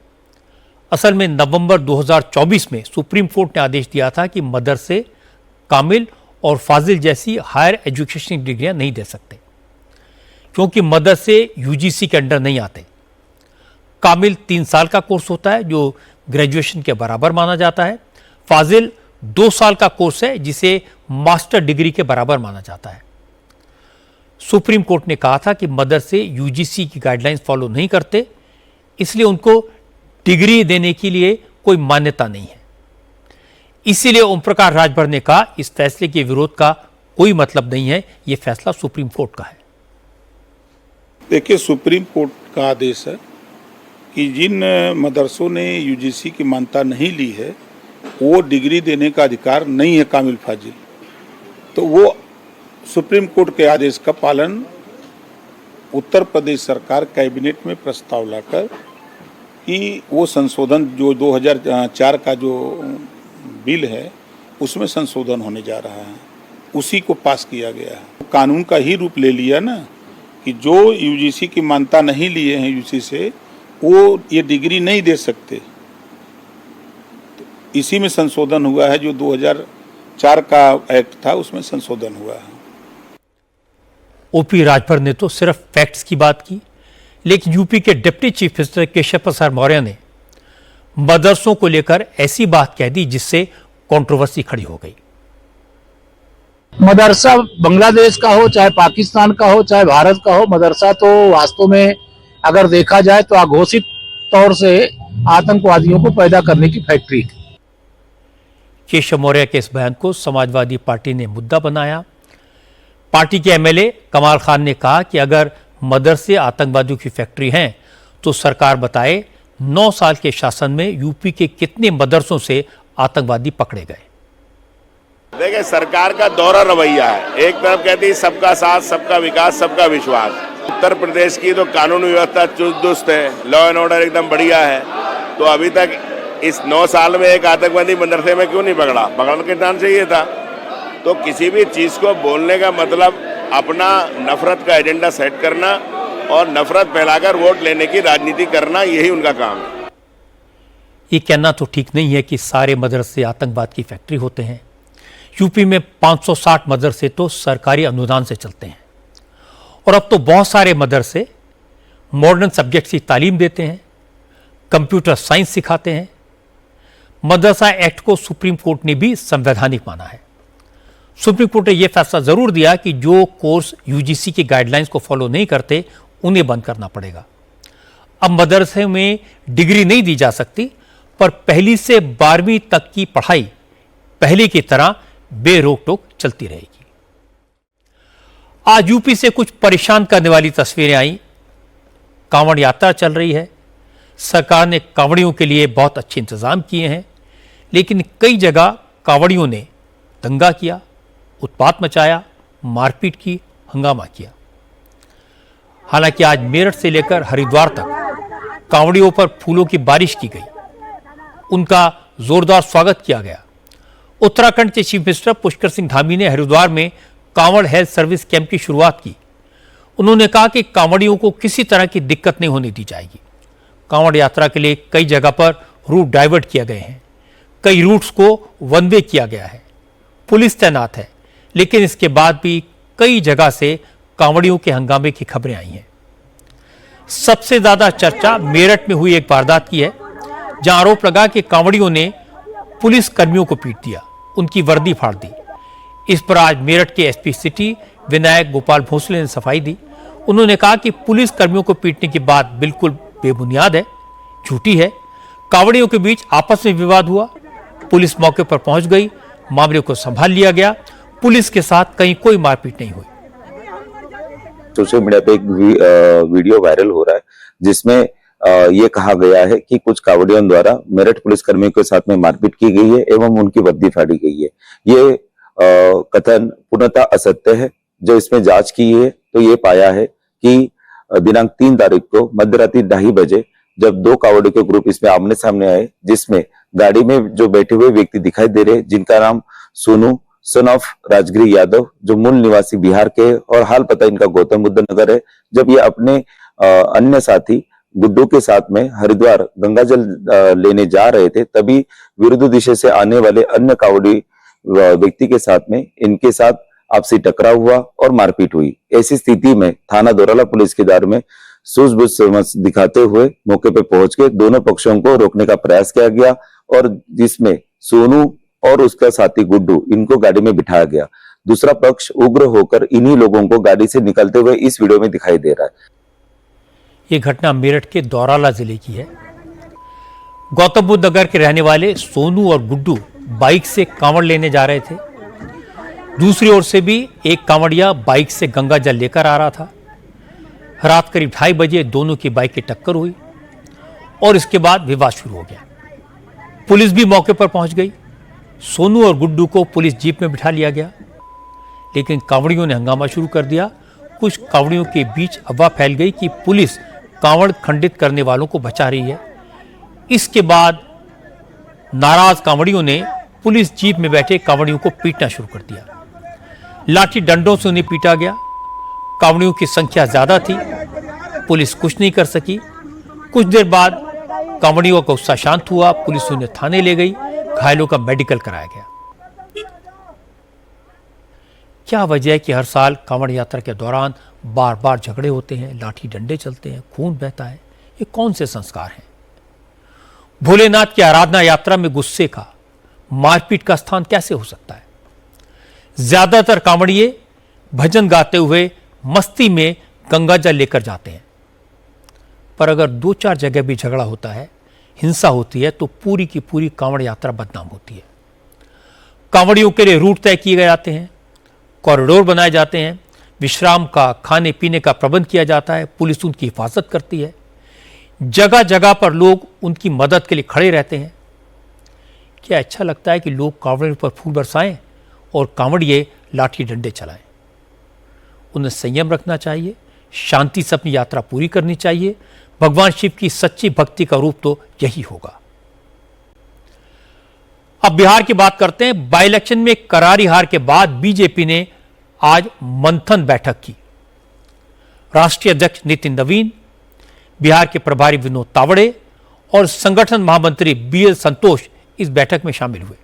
असल में नवंबर 2024 में सुप्रीम कोर्ट ने आदेश दिया था कि मदरसे कामिल और फाजिल जैसी हायर एजुकेशन डिग्रियां नहीं दे सकते, क्योंकि मदरसे यूजीसी के अंडर नहीं आते। कामिल 3 साल का कोर्स होता है जो ग्रेजुएशन के बराबर माना जाता है। फाजिल 2 साल का कोर्स है जिसे मास्टर डिग्री के बराबर माना जाता है। सुप्रीम कोर्ट ने कहा था कि मदरसे यूजीसी की गाइडलाइंस फॉलो नहीं करते, इसलिए उनको डिग्री देने के लिए कोई मान्यता नहीं है। इसीलिए ओम प्रकाश राजभर ने कहा इस फैसले के विरोध का कोई मतलब नहीं है, यह फैसला सुप्रीम कोर्ट का है। देखिए, सुप्रीम कोर्ट का आदेश है कि जिन मदरसों ने यूजीसी की मान्यता नहीं ली है वो डिग्री देने का अधिकार नहीं है कामिल फाजिल, तो वो सुप्रीम कोर्ट के आदेश का पालन उत्तर प्रदेश सरकार कैबिनेट में प्रस्ताव लाकर कि वो संशोधन जो 2004 का जो बिल है उसमें संशोधन होने जा रहा है, उसी को पास किया गया है। कानून का ही रूप ले लिया ना कि जो यूजीसी की मान्यता नहीं लिए हैं यूजीसी से वो ये डिग्री नहीं दे सकते, तो इसी में संशोधन हुआ है। जो 2004 का एक्ट था उसमें संशोधन हुआ है। ओपी राजभर ने तो सिर्फ फैक्ट्स की बात की, लेकिन यूपी के deputy chief minister Keshav Prasad Maurya ने मदरसों को लेकर ऐसी बात कह दी जिससे कंट्रोवर्सी खड़ी हो गई। मदरसा बांग्लादेश का हो, चाहे पाकिस्तान का हो, चाहे भारत का हो, मदरसा तो वास्तव में अगर देखा जाए तो अघोषित तौर से आतंकवादियों को पैदा करने की फैक्ट्री थी। केशव मौर्य के इस बयान को समाजवादी पार्टी ने मुद्दा बनाया। पार्टी के एमएलए कमाल खान ने कहा कि अगर मदरसे आतंकवादियों की फैक्ट्री हैं तो सरकार बताए 9 साल के शासन में यूपी के कितने मदरसों से आतंकवादी पकड़े गए। देखिए, सरकार का दोहरा रवैया है। एक तरफ कहती है सबका साथ, सबका विकास, सबका विश्वास। उत्तर प्रदेश की तो कानून व्यवस्था चुस्त दुरुस्त है, लॉ एंड ऑर्डर एकदम बढ़िया है, तो अभी तक इस 9 साल में एक आतंकवादी मदरसे में क्यों नहीं पकड़ा? पकड़ने के चांस चाहिए था। तो किसी भी चीज को बोलने का मतलब अपना नफरत का एजेंडा सेट करना और नफरत फैलाकर वोट लेने की राजनीति करना, यही उनका काम है। ये कहना तो ठीक नहीं है कि सारे मदरसे आतंकवाद की फैक्ट्री होते हैं। यूपी में 560 मदरसे तो सरकारी अनुदान से चलते हैं और अब तो बहुत सारे मदरसे मॉडर्न सब्जेक्ट्स की तालीम देते हैं, कंप्यूटर साइंस सिखाते हैं। मदरसा एक्ट को सुप्रीम कोर्ट ने भी संवैधानिक माना है। सुप्रीम कोर्ट ने यह फैसला जरूर दिया कि जो कोर्स यूजीसी की गाइडलाइंस को फॉलो नहीं करते उन्हें बंद करना पड़ेगा। अब मदरसे में डिग्री नहीं दी जा सकती, पर 1ली से 12वीं तक की पढ़ाई पहले की तरह बेरोक टोक चलती रहेगी। आज यूपी से कुछ परेशान करने वाली तस्वीरें आई। कांवड़ यात्रा चल रही है। सरकार ने कांवड़ियों के लिए बहुत अच्छे इंतजाम किए हैं, लेकिन कई जगह कांवड़ियों ने दंगा किया, उत्पात मचाया, मारपीट की, हंगामा किया। हालांकि आज मेरठ से लेकर हरिद्वार तक कांवड़ियों पर फूलों की बारिश की गई, उनका जोरदार स्वागत किया गया। उत्तराखंड के चीफ मिनिस्टर पुष्कर सिंह धामी ने हरिद्वार में कांवड़ हेल्थ सर्विस कैंप की शुरुआत की। उन्होंने कहा कि कांवड़ियों को किसी तरह की दिक्कत नहीं होने दी जाएगी। कांवड़ यात्रा के लिए कई जगह पर रूट डाइवर्ट किए गए हैं, कई रूट्स को वन वे किया गया है, पुलिस तैनात है, लेकिन इसके बाद भी कई जगह से कांवड़ियों के हंगामे की खबरें आई हैं। सबसे ज्यादा चर्चा मेरठ में हुई एक वारदात की है, जहां आरोप लगा कि कांवड़ियों ने पुलिस कर्मियों को पीट दिया, उनकी वर्दी फाड़ दी। इस पर आज मेरठ के एसपी सिटी विनायक गोपाल भोसले ने सफाई दी। उन्होंने कहा कि पुलिस कर्मियों को पीटने की बात बिल्कुल बेबुनियाद है, झूठी है। कांवड़ियों के बीच आपस में विवाद हुआ, पुलिस मौके पर पहुंच गई, मामले को संभाल लिया गया। पुलिस के साथ कहीं कोई मारपीट नहीं हुई। सोशल मीडिया पे एक वीडियो वायरल हो रहा है जिसमें ये कहा गया है कि कुछ कावड़ियों द्वारा मेरठ पुलिसकर्मियों के साथ में मारपीट की गई है एवं उनकी वर्दी फाड़ी गई है। ये कथन पूर्णतः असत्य है। जो इसमें जांच की है तो ये पाया है कि दिनांक 3 तारीख को मध्यरात्रि 2:30 बजे जब 2 कावड़ियों के ग्रुप इसमें आमने सामने आए, जिसमें गाड़ी में जो बैठे हुए व्यक्ति दिखाई दे रहे जिनका नाम सोनू सन ऑफ राजगिरी यादव, जो मूल निवासी बिहार के और हाल पता इनका गौतम बुद्ध नगर है, जब ये अपने अन्य साथी गुड्डू के साथ में हरिद्वार गंगाजल लेने जा रहे थे, तभी विरुद्ध दिशा से आने वाले अन्य कावड़ी व्यक्ति के साथ में इनके साथ आपसी टकराव हुआ और मारपीट हुई। ऐसी स्थिति में थाना दोराला पुलिस के दार में सूझबूझ समझ दिखाते हुए मौके पर पहुंच के दोनों पक्षों को रोकने का प्रयास किया गया और जिसमें सोनू और उसका साथी गुड्डू इनको गाड़ी में बिठाया गया। दूसरा पक्ष उग्र होकर इन्हीं लोगों को गाड़ी से निकलते हुए इस वीडियो में दिखाई दे रहा है। ये घटना मेरठ के दौराला जिले की है। गौतम बुद्ध नगर के रहने वाले सोनू और गुड्डू बाइक से कांवड़ लेने जा रहे थे। दूसरी ओर से भी एक कांवड़िया बाइक से गंगा जल लेकर आ रहा था। रात करीब 2:30 बजे दोनों की बाइक की टक्कर हुई और इसके बाद विवाद शुरू हो गया। पुलिस भी मौके पर पहुंच गई। सोनू और गुड्डू को पुलिस जीप में बिठा लिया गया, लेकिन कांवड़ियों ने हंगामा शुरू कर दिया। कुछ कांवड़ियों के बीच अफवाह फैल गई कि पुलिस कांवड़ खंडित करने वालों को बचा रही है। इसके बाद नाराज कांवड़ियों ने पुलिस जीप में बैठे कांवड़ियों को पीटना शुरू कर दिया। लाठी डंडों से उन्हें पीटा गया। कांवड़ियों की संख्या ज्यादा थी, पुलिस कुछ नहीं कर सकी। कुछ देर बाद कांवड़ियों का गुस्सा शांत हुआ, पुलिस उन्हें थाने ले गई, घायलों का मेडिकल कराया गया। क्या वजह है कि हर साल कांवड़ यात्रा के दौरान बार बार झगड़े होते हैं, लाठी डंडे चलते हैं, खून बहता है? ये कौन से संस्कार हैं? भोलेनाथ की आराधना यात्रा में गुस्से का, मारपीट का स्थान कैसे हो सकता है? ज्यादातर कांवड़िए भजन गाते हुए मस्ती में गंगा जल लेकर जाते हैं, पर अगर 2-4 जगह भी झगड़ा होता है, हिंसा होती है, तो पूरी की पूरी कांवड़ यात्रा बदनाम होती है। कांवड़ियों के लिए रूट तय किए जाते हैं, कॉरिडोर बनाए जाते हैं, विश्राम का, खाने पीने का प्रबंध किया जाता है, पुलिस उनकी हिफाजत करती है, जगह जगह पर लोग उनकी मदद के लिए खड़े रहते हैं। क्या अच्छा लगता है कि लोग कांवड़ियों पर फूल बरसाएं और कांवड़िए लाठी डंडे चलाएं? उन्हें संयम रखना चाहिए, शांति से अपनी यात्रा पूरी करनी चाहिए। भगवान शिव की सच्ची भक्ति का रूप तो यही होगा। अब बिहार की बात करते हैं। बाई इलेक्शन में करारी हार के बाद बीजेपी ने आज मंथन बैठक की। राष्ट्रीय अध्यक्ष नितिन नवीन, बिहार के प्रभारी विनोद तावड़े और संगठन महामंत्री बीएल संतोष इस बैठक में शामिल हुए।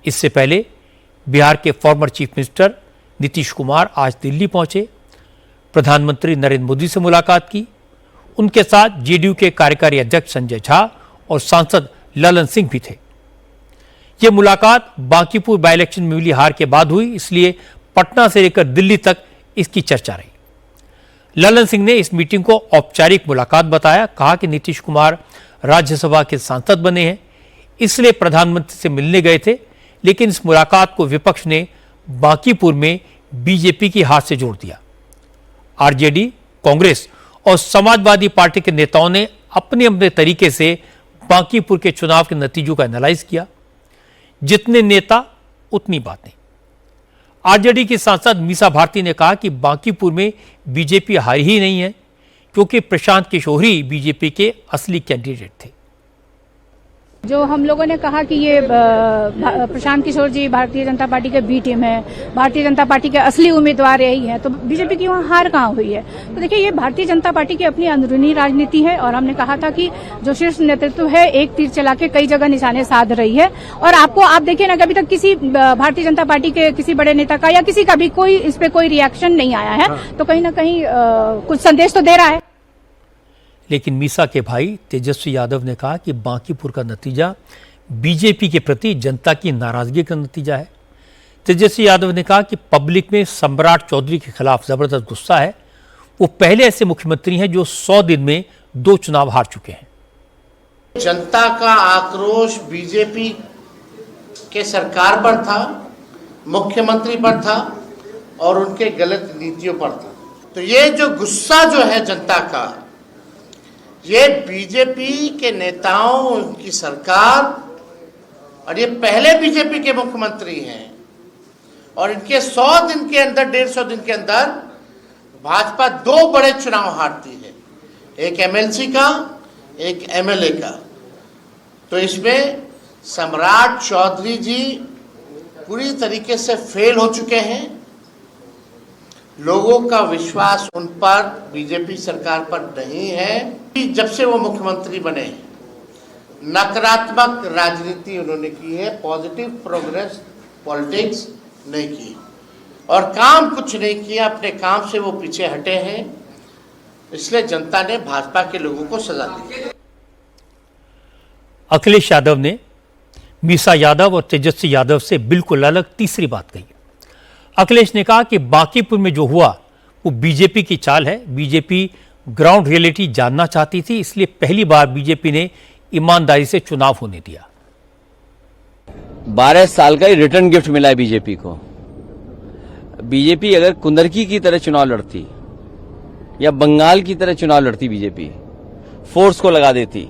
इससे पहले बिहार के former chief minister Nitish Kumar आज दिल्ली पहुंचे, प्रधानमंत्री नरेंद्र मोदी से मुलाकात की। उनके साथ जेडीयू के कार्यकारी अध्यक्ष संजय झा और सांसद ललन सिंह भी थे। यह मुलाकात बांकीपुर बाई इलेक्शन में मिली हार के बाद हुई, इसलिए पटना से लेकर दिल्ली तक इसकी चर्चा रही। ललन सिंह ने इस मीटिंग को औपचारिक मुलाकात बताया। कहा कि नीतीश कुमार राज्यसभा के सांसद बने हैं, इसलिए प्रधानमंत्री से मिलने गए थे, लेकिन इस मुलाकात को विपक्ष ने बांकीपुर में बीजेपी की हार से जोड़ दिया। आरजेडी, कांग्रेस और समाजवादी पार्टी के नेताओं ने अपने अपने तरीके से बांकीपुर के चुनाव के नतीजों का एनालाइज किया। जितने नेता उतनी बातें। आरजेडी की सांसद मीसा भारती ने कहा कि बांकीपुर में बीजेपी हारी ही नहीं है, क्योंकि प्रशांत किशोर ही बीजेपी के असली कैंडिडेट थे। जो हम लोगों ने कहा कि ये प्रशांत किशोर जी भारतीय जनता पार्टी के बी टीम है, भारतीय जनता पार्टी के असली उम्मीदवार यही हैं, तो बीजेपी की वहाँ हार कहाँ हुई है? तो देखिए, ये भारतीय जनता पार्टी की अपनी अंदरूनी राजनीति है और हमने कहा था कि जो शीर्ष नेतृत्व है एक तीर चला के कई जगह निशाने साध रही है। और आप देखिए ना, कभी तक किसी भारतीय जनता पार्टी के किसी बड़े नेता का या किसी का भी कोई इस पे कोई रिएक्शन नहीं आया है, तो कहीं ना कहीं कुछ संदेश तो दे रहा है। लेकिन मीसा के भाई तेजस्वी यादव ने कहा कि बांकीपुर का नतीजा बीजेपी के प्रति जनता की नाराजगी का नतीजा है। तेजस्वी यादव ने कहा कि पब्लिक में सम्राट चौधरी के खिलाफ जबरदस्त गुस्सा है। वो पहले ऐसे मुख्यमंत्री हैं जो 100 दिन में 2 चुनाव हार चुके हैं। जनता का आक्रोश बीजेपी के सरकार पर था, मुख्यमंत्री पर था और उनके गलत नीतियों पर था। तो ये जो गुस्सा जो है जनता का, ये बीजेपी के नेताओं, उनकी सरकार, और ये पहले बीजेपी के मुख्यमंत्री हैं, और इनके 100 दिन के अंदर, 150 दिन के अंदर भाजपा 2 बड़े चुनाव हारती है, एक एमएलसी का, एक एमएलए का। तो इसमें सम्राट चौधरी जी पूरी तरीके से फेल हो चुके हैं। लोगों का विश्वास उन पर, बीजेपी सरकार पर नहीं है। जब से वो मुख्यमंत्री बने नकारात्मक राजनीति उन्होंने की है, पॉजिटिव प्रोग्रेस पॉलिटिक्स नहीं की, और काम कुछ नहीं किया। अपने काम से वो पीछे हटे हैं, इसलिए जनता ने भाजपा के लोगों को सजा दी। अखिलेश यादव ने मीसा यादव और तेजस्वी यादव से बिल्कुल अलग तीसरी बात कही। अखिलेश ने कहा कि बांकीपुर में जो हुआ वो बीजेपी की चाल है। बीजेपी ग्राउंड रियलिटी जानना चाहती थी, इसलिए पहली बार बीजेपी ने ईमानदारी से चुनाव होने दिया। 12 साल का ही रिटर्न गिफ्ट मिला है बीजेपी को। बीजेपी अगर कुंदरकी की तरह चुनाव लड़ती या बंगाल की तरह चुनाव लड़ती, बीजेपी फोर्स को लगा देती,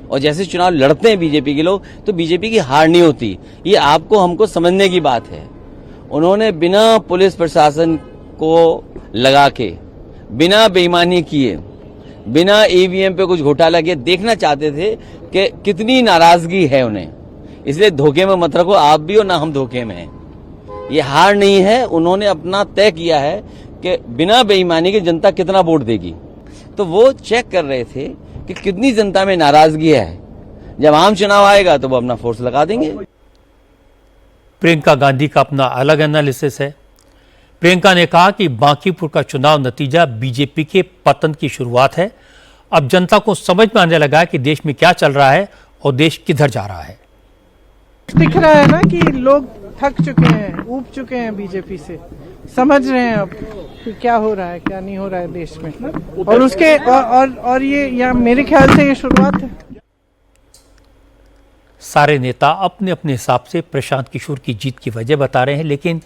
और जैसे चुनाव लड़ते हैं बीजेपी के लोग, तो बीजेपी की हार नहीं होती। ये आपको हमको समझने की बात है। उन्होंने बिना पुलिस प्रशासन को लगा के, बिना बेईमानी किए, बिना ईवीएम पे कुछ घोटाला किए देखना चाहते थे कि कितनी नाराजगी है उन्हें। इसलिए धोखे में मत रखो आप भी, और ना हम धोखे में हैं। ये हार नहीं है, उन्होंने अपना तय किया है कि बिना बेईमानी के जनता कितना वोट देगी। तो वो चेक कर रहे थे कि कितनी जनता में नाराजगी है। जब आम चुनाव आएगा तो वो अपना फोर्स लगा देंगे। प्रियंका गांधी का अपना अलग एनालिसिस है। प्रियंका ने कहा कि बांकीपुर का चुनाव नतीजा बीजेपी के पतन की शुरुआत है। अब जनता को समझ में आने लगा है कि देश में क्या चल रहा है और देश किधर जा रहा है। दिख रहा है ना कि लोग थक चुके हैं, ऊब चुके हैं बीजेपी से, समझ रहे हैं अब कि क्या हो रहा है, क्या नहीं हो रहा है देश में। और उसके और ये मेरे ख्याल से ये शुरुआत है। सारे नेता अपने अपने हिसाब से प्रशांत किशोर की जीत की वजह बता रहे हैं, लेकिन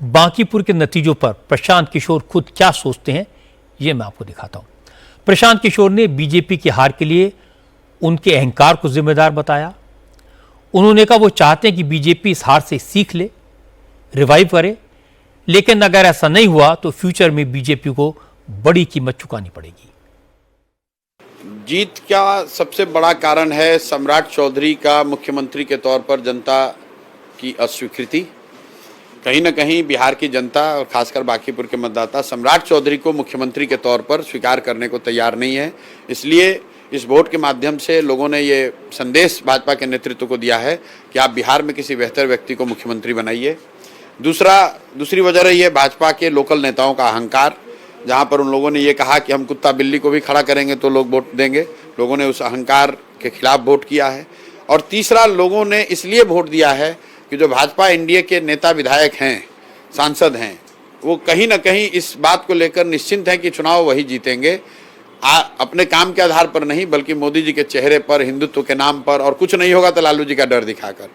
बांकीपुर के नतीजों पर प्रशांत किशोर खुद क्या सोचते हैं ये मैं आपको दिखाता हूं। प्रशांत किशोर ने बीजेपी की हार के लिए उनके अहंकार को जिम्मेदार बताया। उन्होंने कहा वो चाहते हैं कि बीजेपी इस हार से सीख ले, रिवाइव करे, लेकिन अगर ऐसा नहीं हुआ तो फ्यूचर में बीजेपी को बड़ी कीमत चुकानी पड़ेगी। जीत का सबसे बड़ा कारण है सम्राट चौधरी का मुख्यमंत्री के तौर पर जनता की अस्वीकृति। कहीं न कहीं बिहार की जनता और खासकर बांकीपुर के मतदाता सम्राट चौधरी को मुख्यमंत्री के तौर पर स्वीकार करने को तैयार नहीं है। इसलिए इस वोट के माध्यम से लोगों ने ये संदेश भाजपा के नेतृत्व को दिया है कि आप बिहार में किसी बेहतर व्यक्ति को मुख्यमंत्री बनाइए। दूसरी वजह रही है भाजपा के लोकल नेताओं का अहंकार, जहां पर उन लोगों ने ये कहा कि हम कुत्ता बिल्ली को भी खड़ा करेंगे तो लोग वोट देंगे। लोगों ने उस अहंकार के खिलाफ वोट किया है। और तीसरा, लोगों ने इसलिए वोट दिया है कि जो भाजपा एनडीए के नेता विधायक हैं, सांसद हैं, वो कहीं ना कहीं इस बात को लेकर निश्चिंत हैं कि चुनाव वही जीतेंगे, अपने काम के आधार पर नहीं बल्कि मोदी जी के चेहरे पर, हिंदुत्व के नाम पर, और कुछ नहीं होगा तो लालू जी का डर दिखाकर।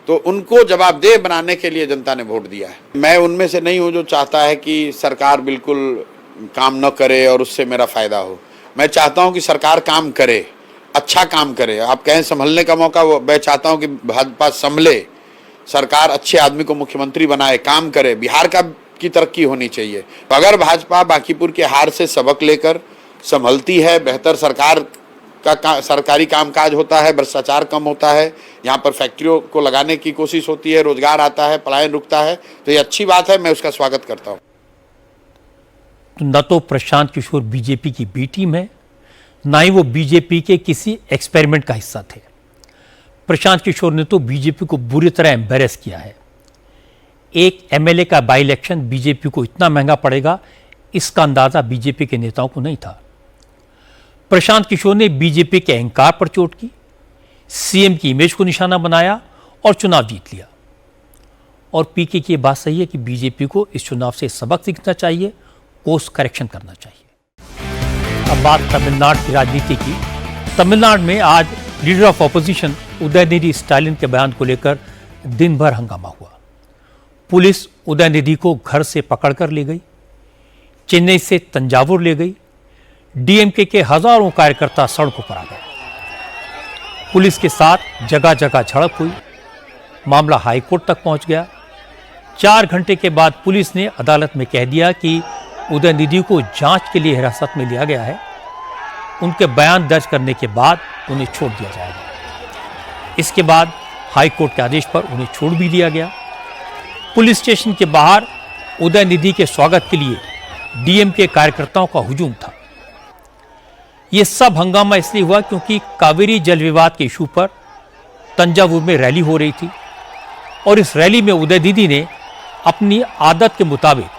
तो उनको जवाबदेह बनाने के लिए जनता ने वोट दिया है। मैं उनमें से नहीं हूं जो चाहता है कि सरकार बिल्कुल काम न करे और उससे मेरा फायदा हो। मैं चाहता हूं कि सरकार काम करे, अच्छा काम करे। आप कहें संभलने का मौका, मैं चाहता हूं कि भाजपा संभले, सरकार अच्छे आदमी को मुख्यमंत्री बनाए, काम करे, बिहार की तरक्की होनी चाहिए। तो अगर भाजपा बांकीपुर के हार से सबक लेकर संभलती है, बेहतर सरकारी कामकाज होता है, भ्रष्टाचार कम होता है, यहाँ पर फैक्ट्रियों को लगाने की कोशिश होती है, रोजगार आता है, पलायन रुकता है, तो ये अच्छी बात है, मैं उसका स्वागत करता हूँ। न तो प्रशांत किशोर बीजेपी की बी टीम है, ना ही वो बीजेपी के किसी एक्सपेरिमेंट का हिस्सा थे। प्रशांत किशोर ने तो बीजेपी को बुरी तरह एम्बेरस किया है। एक एमएलए का बाई इलेक्शन बीजेपी को इतना महंगा पड़ेगा, इसका अंदाजा बीजेपी के नेताओं को नहीं था। प्रशांत किशोर ने बीजेपी के अहंकार पर चोट की, सीएम की इमेज को निशाना बनाया और चुनाव जीत लिया। और पीके की बात सही है कि बीजेपी को इस चुनाव से सबक सीखना चाहिए, कोर्स करेक्शन करना चाहिए। अब बात तमिलनाडु की राजनीति की। तमिलनाडु में आज leader of opposition Udhayanidhi Stalin के बयान को लेकर दिन भर हंगामा हुआ। पुलिस उदयनिधि को घर से पकड़कर ले गई, चेन्नई से तंजावुर ले गई, डीएमके के हजारों कार्यकर्ता सड़कों पर आ गए। पुलिस के साथ जगह जगह झड़प हुई। मामला हाईकोर्ट तक पहुंच गया। 4 घंटे के बाद पुलिस ने अदालत में कह दिया कि उदयनिधि को जांच के लिए हिरासत में लिया गया है। उनके बयान दर्ज करने के बाद उन्हें छोड़ दिया जाएगा। इसके बाद हाईकोर्ट के आदेश पर उन्हें छोड़ भी दिया गया। पुलिस स्टेशन के बाहर उदयनिधि के स्वागत के लिए डीएमके कार्यकर्ताओं का हुजूम था। यह सब हंगामा इसलिए हुआ क्योंकि कावेरी जल विवाद के इशू पर तंजावुर में रैली हो रही थी और इस रैली में उदयनिधि ने अपनी आदत के मुताबिक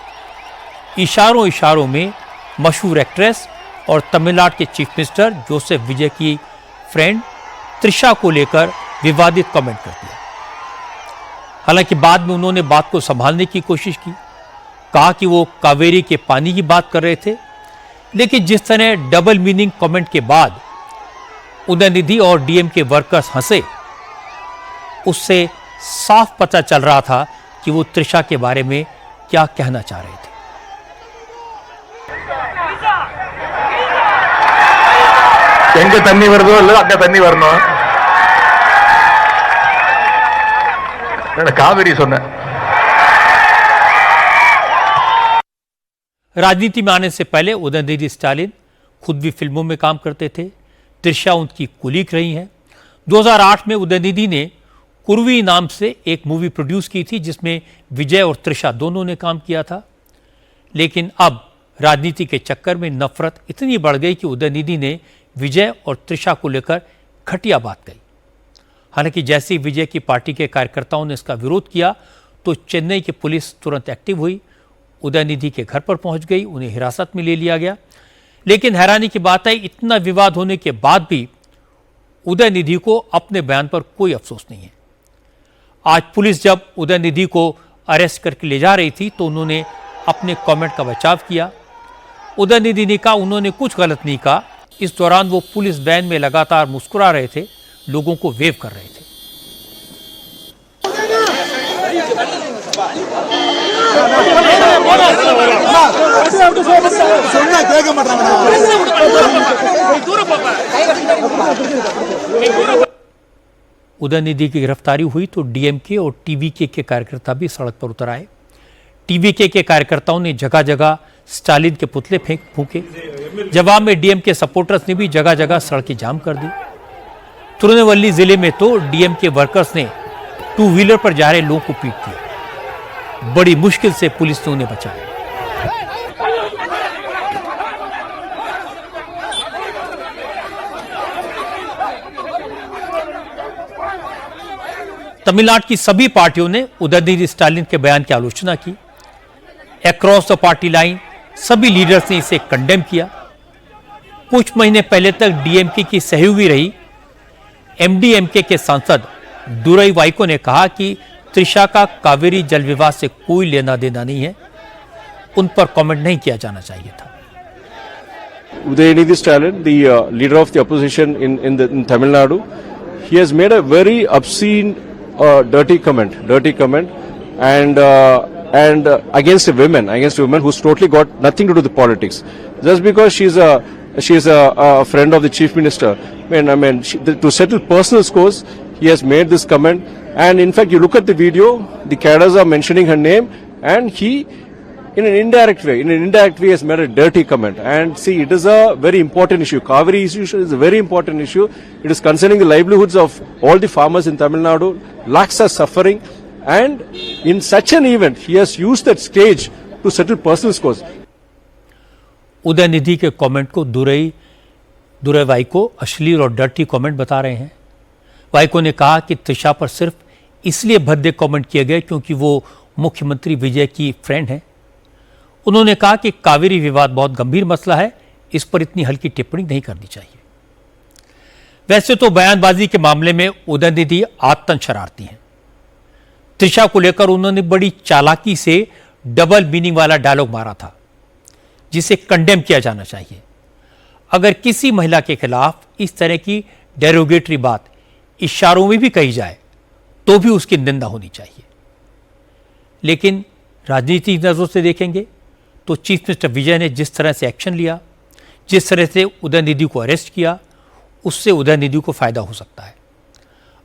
इशारों इशारों में मशहूर एक्ट्रेस और तमिलनाडु के चीफ मिनिस्टर जोसेफ विजय की फ्रेंड त्रिशा को लेकर विवादित कमेंट कर दिया। हालांकि बाद में उन्होंने बात को संभालने की कोशिश की, कहा कि वो कावेरी के पानी की बात कर रहे थे, लेकिन जिस तरह डबल मीनिंग कमेंट के बाद उदयनिधि और डीएमके वर्कर्स हंसे, उससे साफ पता चल रहा था कि वो त्रिशा के बारे में क्या कहना चाह रहे थे। எங்க தண்ணி வருதோ இல்ல அங்க தண்ணி வரணும் காவிரி சொன்ன। राजनीति में आने से पहले उदयनिधि स्टालिन खुद भी फिल्मों में काम करते थे। त्रिशा उनकी कुलीग रही हैं। 2008 में उदयनिधि ने कुर्वी नाम से एक मूवी प्रोड्यूस की थी जिसमें विजय और त्रिशा दोनों ने काम किया था। लेकिन अब राजनीति के चक्कर में नफरत इतनी बढ़ गई कि उदयनिधि ने विजय और त्रिशा को लेकर घटिया बात कही। हालांकि जैसे ही विजय की पार्टी के कार्यकर्ताओं ने इसका विरोध किया तो चेन्नई की पुलिस तुरंत एक्टिव हुई, उदयनिधि के घर पर पहुंच गई, उन्हें हिरासत में ले लिया गया। लेकिन हैरानी की बात है, इतना विवाद होने के बाद भी उदयनिधि को अपने बयान पर कोई अफसोस नहीं है। आज पुलिस जब उदयनिधि को अरेस्ट करके ले जा रही थी तो उन्होंने अपने कमेंट का बचाव किया। उदयनिधि ने कहा उन्होंने कुछ गलत नहीं कहा। इस दौरान वो पुलिस वैन में लगातार मुस्कुरा रहे थे, लोगों को वेव कर रहे थे। उदयनिधि की गिरफ्तारी हुई तो डीएमके और टीवीके के कार्यकर्ता भी सड़क पर उतर आए। टीवीके के कार्यकर्ताओं ने जगह जगह स्टालिन के पुतले फूंके। जवाब में डीएमके सपोर्टर्स ने भी जगह जगह सड़कें जाम कर दी। तिरुनेलवेली जिले में तो डीएमके वर्कर्स ने 2 व्हीलर पर जा रहे लोगों को पीट दिया। बड़ी मुश्किल से पुलिस ने उन्हें बचाया। तमिलनाडु की सभी पार्टियों ने उदयनिधि स्टालिन के बयान की आलोचना की। अक्रॉस द पार्टी लाइन सभी लीडर्स ने इसे कंडेम किया। कुछ महीने पहले तक डीएमके की सहयोगी रही एमडीएमके के सांसद दुरई वाइको ने कहा कि त्रिशा का कावेरी जल विवाद से कोई लेना देना नहीं है, उन पर कमेंट नहीं किया जाना चाहिए था। Udayanidhi Stalin, the leader of the opposition in Tamil Nadu, he has made a very obscene, dirty comment, and against women who's totally got nothing to do with politics. Just because she's a friend of the chief minister, to settle personal scores, he has made this comment. And in fact, you look at the video, the cadres are mentioning her name, and he, in an indirect way, has made a dirty comment. And see, it is a very important issue. Kaveri issue is a very important issue. It is concerning the livelihoods of all the farmers in Tamil Nadu. Lakhs are suffering. And in such an event, he has used that stage to settle personal scores. Udhayanidhi के कमेंट को दुरई वाइको अश्लील और डर्टी कमेंट बता रहे हैं। वाइको ने कहा कि त्रिशा पर सिर्फ इसलिए भद्दे कमेंट किए गए क्योंकि वो मुख्यमंत्री विजय की फ्रेंड है। उन्होंने कहा कि कावेरी विवाद बहुत गंभीर मसला है, इस पर इतनी हल्की टिप्पणी नहीं करनी चाहिए। वैसे तो बयानबाजी के मामले में उदयनिधि आतंक शरारती हैं। त्रिशा को लेकर उन्होंने बड़ी चालाकी से डबल मीनिंग वाला डायलॉग मारा था, जिसे कंडेम किया जाना चाहिए। अगर किसी महिला के खिलाफ इस तरह की डेरोगेटरी बात इशारों में भी कही जाए तो भी उसकी निंदा होनी चाहिए। लेकिन राजनीतिक नजरों से देखेंगे तो चीफ मिनिस्टर विजय ने जिस तरह से एक्शन लिया, जिस तरह से उदयनिधि को अरेस्ट किया, उससे उदयनिधि को फायदा हो सकता है।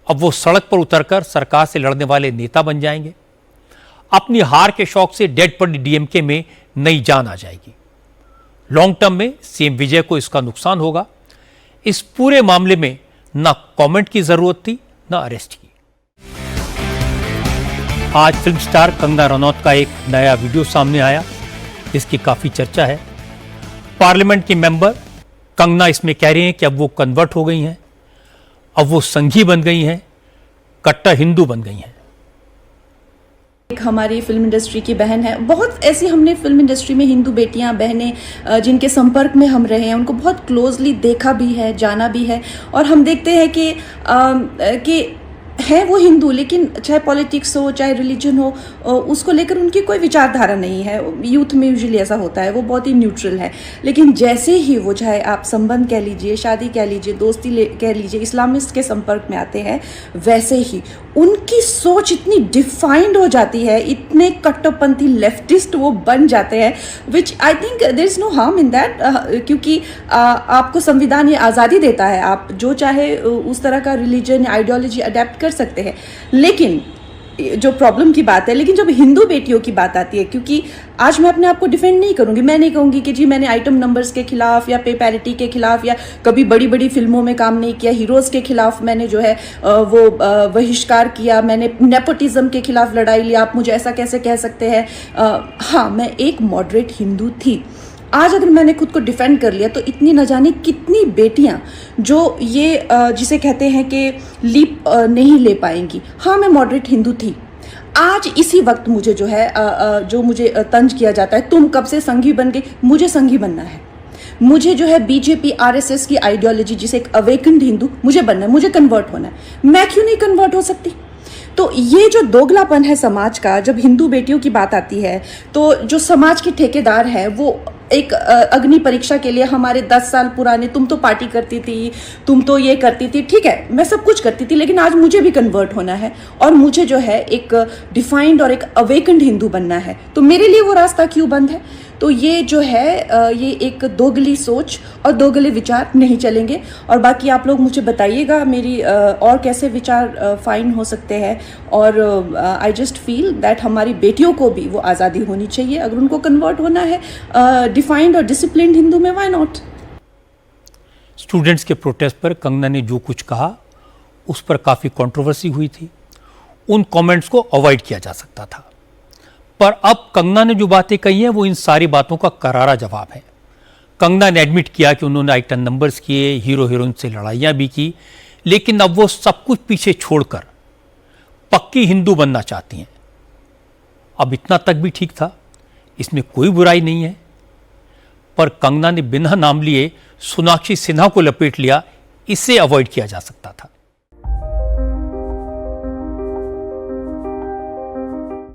अब वो सड़क पर उतरकर सरकार से लड़ने वाले नेता बन जाएंगे। अपनी हार के शौक से डेड पड़ी डीएमके में नई जान आ जाएगी। लॉन्ग टर्म में सीएम विजय को इसका नुकसान होगा। इस पूरे मामले में ना कमेंट की जरूरत थी, ना अरेस्ट की। आज फिल्म स्टार कंगना रनौत का एक नया वीडियो सामने आया, इसकी काफी चर्चा है। पार्लियामेंट की मेंबर कंगना इसमें कह रही हैं कि अब वो कन्वर्ट हो गई हैं, अब वो संघी बन गई हैं, कट्टर हिंदू बन गई हैं। एक हमारी फिल्म इंडस्ट्री की बहन है, बहुत ऐसी हमने फिल्म इंडस्ट्री में हिंदू बेटियां बहनें जिनके संपर्क में हम रहे हैं, उनको बहुत क्लोजली देखा भी है, जाना भी है। और हम देखते हैं कि है वो हिंदू, लेकिन चाहे पॉलिटिक्स हो चाहे रिलीजन हो, उसको लेकर उनकी कोई विचारधारा नहीं है। यूथ में यूजुअली ऐसा होता है, वो बहुत ही न्यूट्रल है। लेकिन जैसे ही वो, चाहे आप संबंध कह लीजिए, शादी कह लीजिए, दोस्ती कह लीजिए, इस्लामिस्ट के संपर्क में आते हैं, वैसे ही उनकी सोच इतनी डिफाइंड हो जाती है, इतने कट्टरपंथी लेफ्टिस्ट वो बन जाते हैं, which I think there is no harm in that, क्योंकि आपको संविधान ये आज़ादी देता है, आप जो चाहे उस तरह का रिलीजन आइडियोलॉजी अडेप्ट कर सकते हैं। लेकिन जो प्रॉब्लम की बात है, लेकिन जब हिंदू बेटियों की बात आती है, क्योंकि आज मैं अपने आप को डिफेंड नहीं करूंगी, मैं नहीं कहूंगी कि जी मैंने आइटम नंबर्स के खिलाफ या पे पैरिटी के खिलाफ या कभी बड़ी बड़ी फिल्मों में काम नहीं किया, हीरोज़ के खिलाफ मैंने जो है वो बहिष्कार किया, मैंने नेपोटिज्म के खिलाफ लड़ाई लिया, आप मुझे ऐसा कैसे कह सकते हैं। हाँ, मैं एक मॉडरेट हिंदू थी। आज अगर मैंने खुद को डिफेंड कर लिया तो इतनी न जाने कितनी बेटियां जो ये जिसे कहते हैं कि लीप नहीं ले पाएंगी। हाँ, मैं मॉडरेट हिंदू थी। आज इसी वक्त मुझे जो है जो मुझे तंज किया जाता है, तुम कब से संघी बन गई, मुझे संघी बनना है। मुझे जो है बीजेपी आरएसएस की आइडियोलॉजी, जिसे एक अवेकन्ड हिंदू, मुझे बनना है, मुझे कन्वर्ट होना है। मैं क्यों नहीं कन्वर्ट हो सकती? तो ये जो दोगलापन है समाज का, जब हिंदू बेटियों की बात आती है तो जो समाज के ठेकेदार है वो एक अग्नि परीक्षा के लिए हमारे 10 साल पुराने, तुम तो पार्टी करती थी, तुम तो ये करती थी, ठीक है मैं सब कुछ करती थी, लेकिन आज मुझे भी कन्वर्ट होना है और मुझे जो है एक डिफाइंड और एक अवेकन्ड हिंदू बनना है। तो मेरे लिए वो रास्ता क्यों बंद है? तो ये जो है ये एक दोगली सोच और दोगले विचार नहीं चलेंगे। और बाकी आप लोग मुझे बताइएगा मेरी और कैसे विचार फाइन हो सकते हैं। और आई जस्ट फील दैट हमारी बेटियों को भी वो आज़ादी होनी चाहिए। अगर उनको कन्वर्ट होना है डिफाइंड और डिसिप्लिन्ड हिंदू में, व्हाई नॉट। स्टूडेंट्स के प्रोटेस्ट पर कंगना ने जो कुछ कहा उस पर काफ़ी कंट्रोवर्सी हुई थी। उन कमेंट्स को अवॉइड किया जा सकता था, पर अब कंगना ने जो बातें कही हैं वो इन सारी बातों का करारा जवाब है। कंगना ने एडमिट किया कि उन्होंने आइटम नंबर्स किए, हीरो हीरोइन से लड़ाइयाँ भी की, लेकिन अब वो सब कुछ पीछे छोड़कर पक्की हिंदू बनना चाहती हैं। अब इतना तक भी ठीक था, इसमें कोई बुराई नहीं है। पर कंगना ने बिना नाम लिए सोनाक्षी सिन्हा को लपेट लिया, इसे अवॉइड किया जा सकता था।